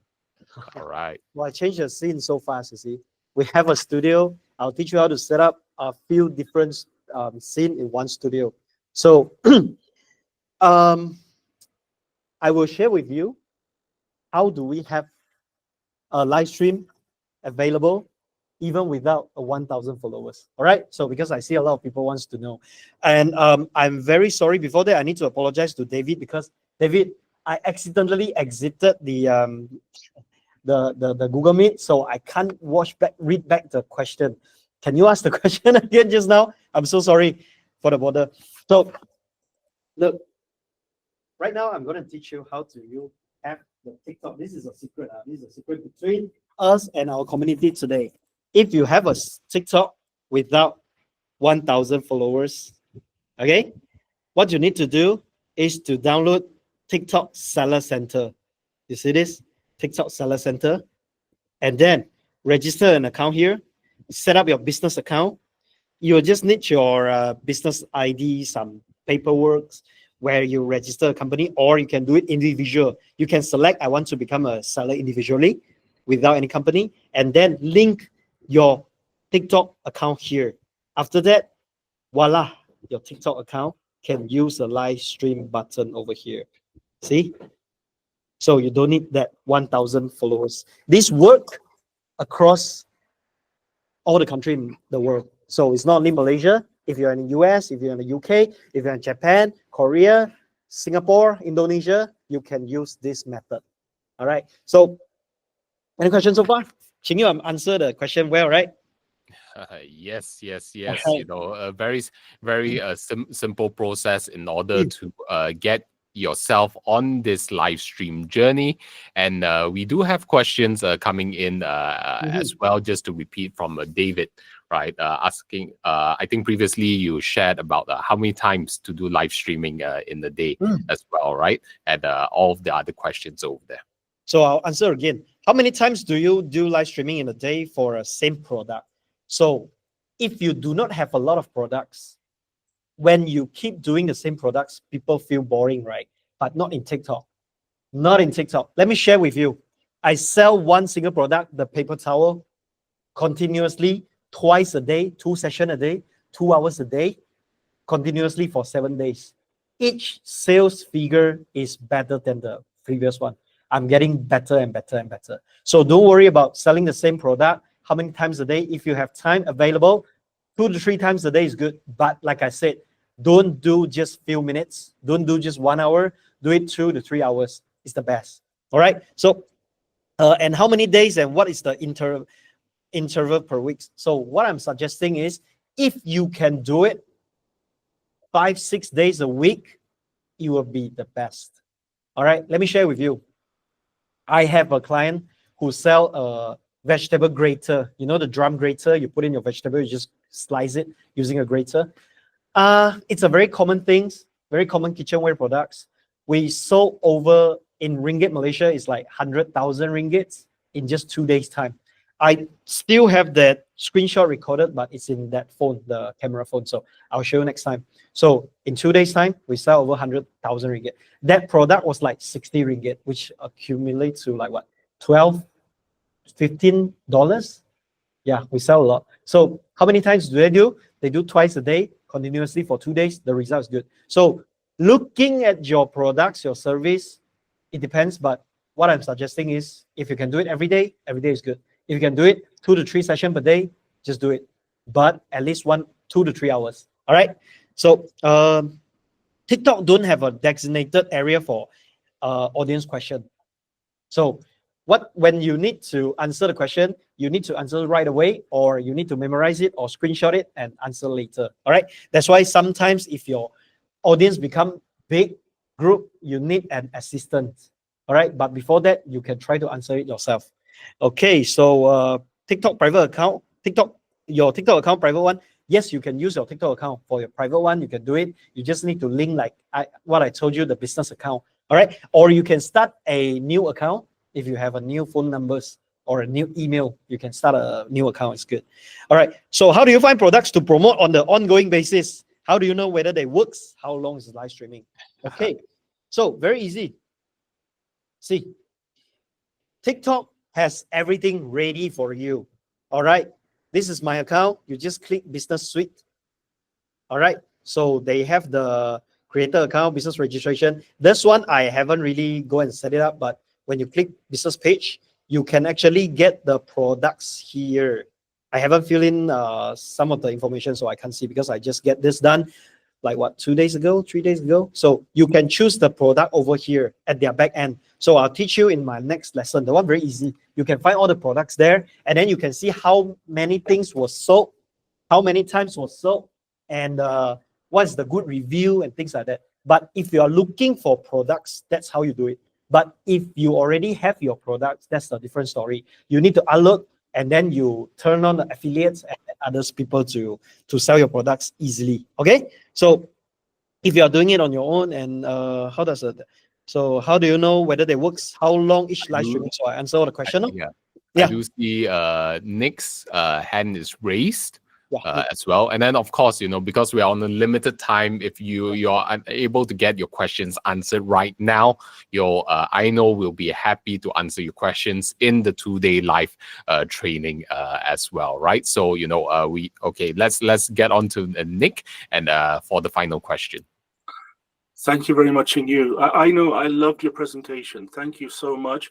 All right. Well, I changed the scene so fast, you see. We have a studio. I'll teach you how to set up a few different scene in one studio. So I will share with you how do we have a live stream available even without 1,000 followers. All right. So because I see a lot of people wants to know, and I'm very sorry. Before that, I need to apologize to David because David, I accidentally exited the Google Meet, so I can't read back the question. Can you ask the question again just now? I'm so sorry for the bother. So look, right now I'm going to teach you how to have the TikTok. This is a secret. This is a secret between us and our community today. If you have a TikTok without 1,000 followers, okay, what you need to do is to download TikTok Seller Center. You see this? TikTok Seller Center. And then register an account here. Set up your business account. You'll just need your business ID, some paperwork where you register a company, or you can do it individual. You can select, I want to become a seller individually without any company, and then link your TikTok account here. After that, voila, your TikTok account can use a live stream button over here. See? So you don't need that 1,000 followers. This work across all the country in the world. So it's not only Malaysia. If you're in the US, if you're in the UK, if you're in Japan, Korea, Singapore, Indonesia, you can use this method. All right. So any questions so far? Ching, you answer the question well, right? Yes. Right. A very simple process in order to get yourself on this live stream journey. And we do have questions coming in as well, just to repeat from David, right? Asking, I think previously you shared about how many times to do live streaming in the day as well, right? And all of the other questions over there. So I'll answer again. How many times do you do live streaming in a day for a same product? So if you do not have a lot of products, when you keep doing the same products, people feel boring, right? But not in TikTok. Not in TikTok. Let me share with you. I sell one single product, the paper towel, continuously, twice a day, 2 sessions a day, 2 hours a day, continuously for 7 days. Each sales figure is better than the previous one. I'm getting better and better and better. So don't worry about selling the same product. How many times a day? If you have time available, 2 to 3 times a day is good. But like I said, don't do just few minutes. Don't do just 1 hour. Do it 2 to 3 hours. It's the best. All right. So, and how many days and what is the interval per week? So what I'm suggesting is, if you can do it 5-6 days a week, it will be the best. All right. Let me share with you. I have a client who sell a vegetable grater. You know the drum grater? You put in your vegetable, you just slice it using a grater. It's a very common thing, very common kitchenware products. We sold over, in ringgit Malaysia, it's like 100,000 ringgits in just 2 days' time. I still have that screenshot recorded, but it's in that phone, the camera phone. So I'll show you next time. So in 2 days' time, we sell over 100,000 ringgit. That product was like 60 ringgit, which accumulates to like what, $12, $15? Yeah, we sell a lot. So how many times do they do? They do twice a day, continuously for 2 days. The result is good. So looking at your products, your service, it depends. But what I'm suggesting is, if you can do it every day is good. If you can do it 2 to 3 sessions per day, just do it. But at least 2 to 3 hours. All right. So TikTok don't have a designated area for audience question. So when you need to answer the question, you need to answer right away, or you need to memorize it or screenshot it and answer later. All right. That's why sometimes if your audience become big group, you need an assistant. All right. But before that, you can try to answer it yourself. Okay. So TikTok private account, your TikTok account private one. Yes, you can use your TikTok account for your private one. You can do it. You just need to link like what I told you, the business account. All right. Or you can start a new account. If you have a new phone numbers or a new email, you can start a new account. It's good. All right. So how do you find products to promote on the ongoing basis? How do you know whether they works? How long is live streaming? Okay. So very easy. See, TikTok has everything ready for you. All right. This is my account. You just click Business Suite. All right. So they have the creator account, business registration. This one, I haven't really go and set it up, but when you click business page, you can actually get the products here. I haven't filled in some of the information, so I can't see because I just get this done like what, 2 days ago, 3 days ago. So you can choose the product over here at their back end. So I'll teach you in my next lesson. The one very easy. You can find all the products there, and then you can see how many things was sold, how many times was sold, and what's the good review and things like that. But if you are looking for products, that's how you do it. But if you already have your products, that's a different story. You need to upload, and then you turn on the affiliates and others people to sell your products easily. Okay. So if you are doing it on your own, and how does it? So how do you know whether they works? How long each live streaming? So I answer all the question. I do see Nick's hand is raised. Yeah. As well. And then of course, because we are on a limited time, if you're unable to get your questions answered right now, I know will be happy to answer your questions in the 2-day live training as well, right? So let's get on to Nick and for the final question. Thank you very much, Yu. I know I loved your presentation. Thank you so much.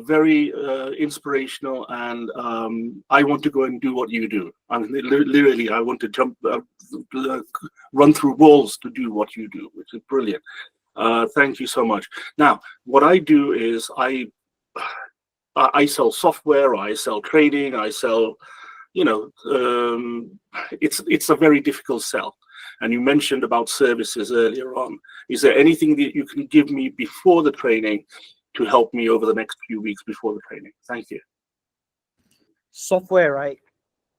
Very inspirational, and I want to go and do what you do. I mean, literally, I want to jump, run through walls to do what you do, which is brilliant. Thank you so much. Now, what I do is I sell software, I sell trading, I sell, it's a very difficult sell. And you mentioned about services earlier on. Is there anything that you can give me before the training to help me over the next few weeks before the training? Thank you. Software, right?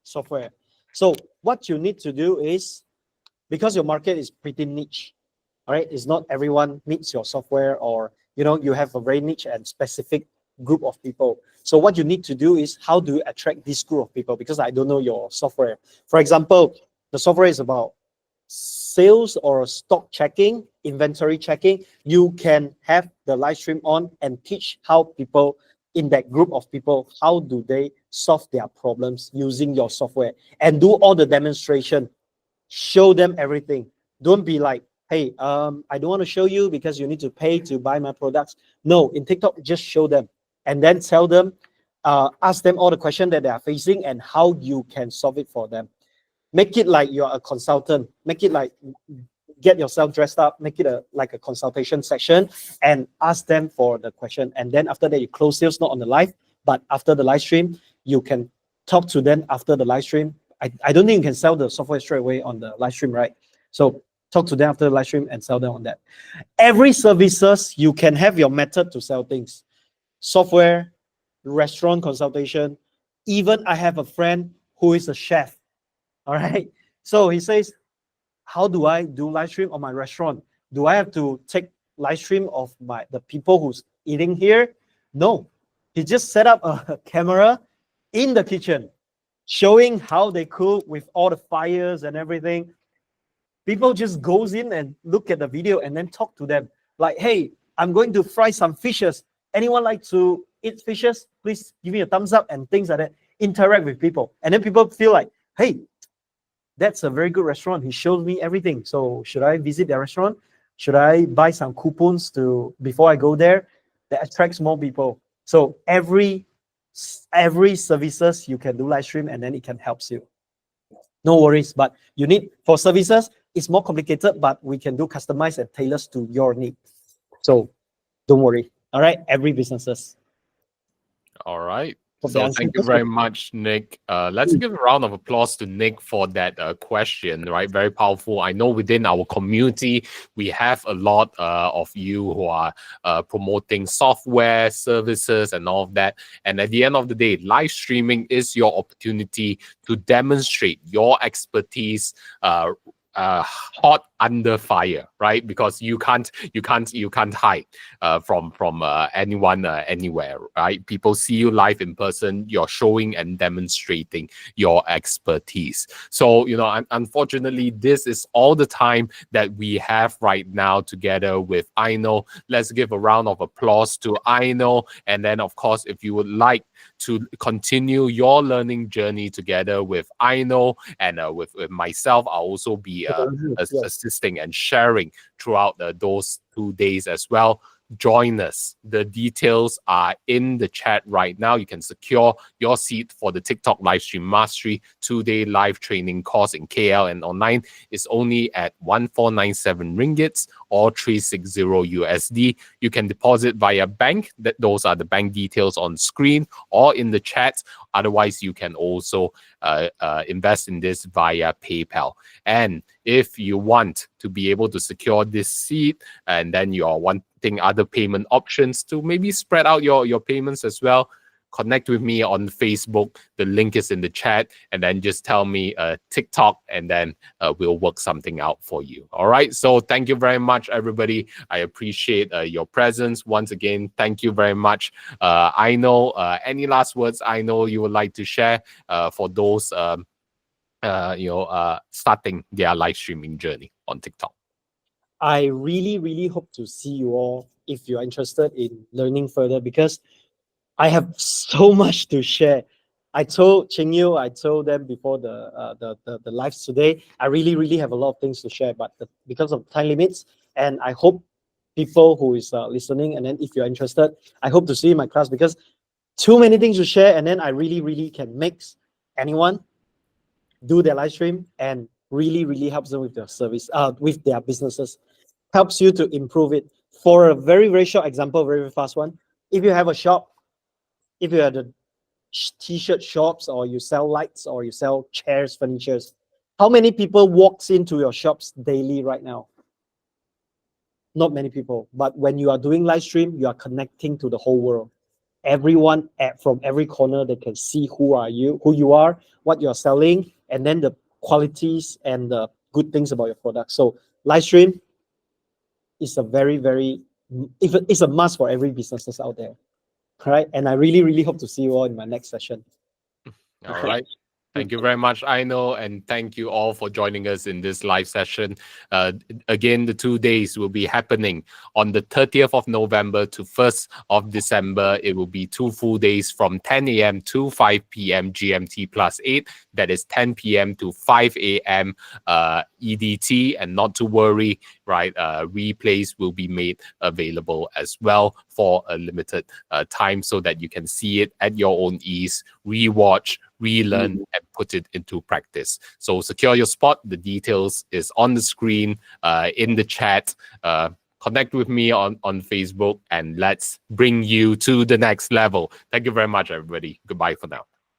Software. So what you need to do is, because your market is pretty niche, all right? It's not everyone needs your software, or you have a very niche and specific group of people. So what you need to do is, how do you attract this group of people? Because I don't know your software. For example, the software is about sales or stock checking, inventory checking. You can have the live stream on and teach how people in that group of people, how do they solve their problems using your software, and do all the demonstration. Show them everything. Don't be like, hey, I don't want to show you because you need to pay to buy my products. No, in TikTok, just show them and then tell them, ask them all the questions that they are facing and how you can solve it for them. Make it like you're a consultant. Make it like, get yourself dressed up, make it like a consultation session, and ask them for the question. And then after that, you close sales, not on the live, but after the live stream, you can talk to them after the live stream. I don't think you can sell the software straight away on the live stream, right? So talk to them after the live stream and sell them on that. Every services, you can have your method to sell things. Software, restaurant consultation. Even I have a friend who is a chef. All right. So he says, how do I do live stream on my restaurant? Do I have to take live stream of the people who's eating here? No. He just set up a camera in the kitchen, showing how they cook with all the fires and everything. People just goes in and look at the video and then talk to them. Like, hey, I'm going to fry some fishes. Anyone like to eat fishes? Please give me a thumbs up, and things like that. Interact with people. And then people feel like, hey, that's a very good restaurant. He shows me everything. So should I visit the restaurant? Should I buy some coupons before I go there? That attracts more people. So every services you can do live stream, and then it can help you. No worries. But you need, for services, it's more complicated, but we can do customize and tailors to your need. So don't worry. All right, every businesses. All right. Hope So that answers thank you your very question. much, Nick. Let's give a round of applause to Nick for that question, right? Very powerful. I know within our community, we have a lot of you who are promoting software, services, and all of that. And at the end of the day, live streaming is your opportunity to demonstrate your expertise hot under fire, right? Because you can't hide from anyone anywhere, right? People see you live in person. You're showing and demonstrating your expertise. So unfortunately, this is all the time that we have right now together with Aino. Let's give a round of applause to Aino, and then of course, if you would like to continue your learning journey together with Aino and with myself, I'll also be assisting and sharing throughout those 2 days as well. Join us. The details are in the chat right now. You can secure your seat for the TikTok Livestream Mastery 2-day live training course in KL and online. It's only at 1497 ringgits or 360 USD. You can deposit via bank. Those are the bank details on screen or in the chat. Otherwise, you can also invest in this via PayPal. And if you want to be able to secure this seat, and then you're wanting other payment options to maybe spread out your payments as well, connect with me on Facebook. The link is in the chat, and then just tell me TikTok, and then we'll work something out for you. All right. So thank you very much, everybody. I appreciate your presence. Once again, thank you very much. I know any last words I know you would like to share for those starting their live streaming journey on TikTok. I really, really hope to see you all if you're interested in learning further, because I have so much to share. I told Ching-Yu, I told them before the lives today, I really, really have a lot of things to share, but because of time limits, and I hope people who is listening, and then if you're interested, I hope to see you in my class, because too many things to share, and then I really, really can make anyone do their live stream and really, really helps them with their service, with their businesses, helps you to improve it. For a very, very short example, very fast one, if you have a shop, if you have the t-shirt shops, or you sell lights, or you sell chairs, furnitures, How many people walks into your shops daily right now? Not many people. But when you are doing live stream, you are connecting to the whole world. Everyone from every corner, they can see who you are, what you're selling, and then the qualities and the good things about your product. So live stream is a it's a must for every businesses out there. Right? And I really hope to see you all in my next session. All right. Thank you very much, Aino, and thank you all for joining us in this live session. Again, the 2 days will be happening on the 30th of November to 1st of December. It will be 2 full days from 10 a.m. to 5 p.m. GMT +8. That is 10 p.m. to 5 a.m. EDT. And not to worry, right? Replays will be made available as well for a limited time so that you can see it at your own ease, rewatch, relearn, and put it into practice. So secure your spot. The details is on the screen, in the chat. Connect with me on Facebook, and let's bring you to the next level. Thank you very much, everybody. Goodbye for now.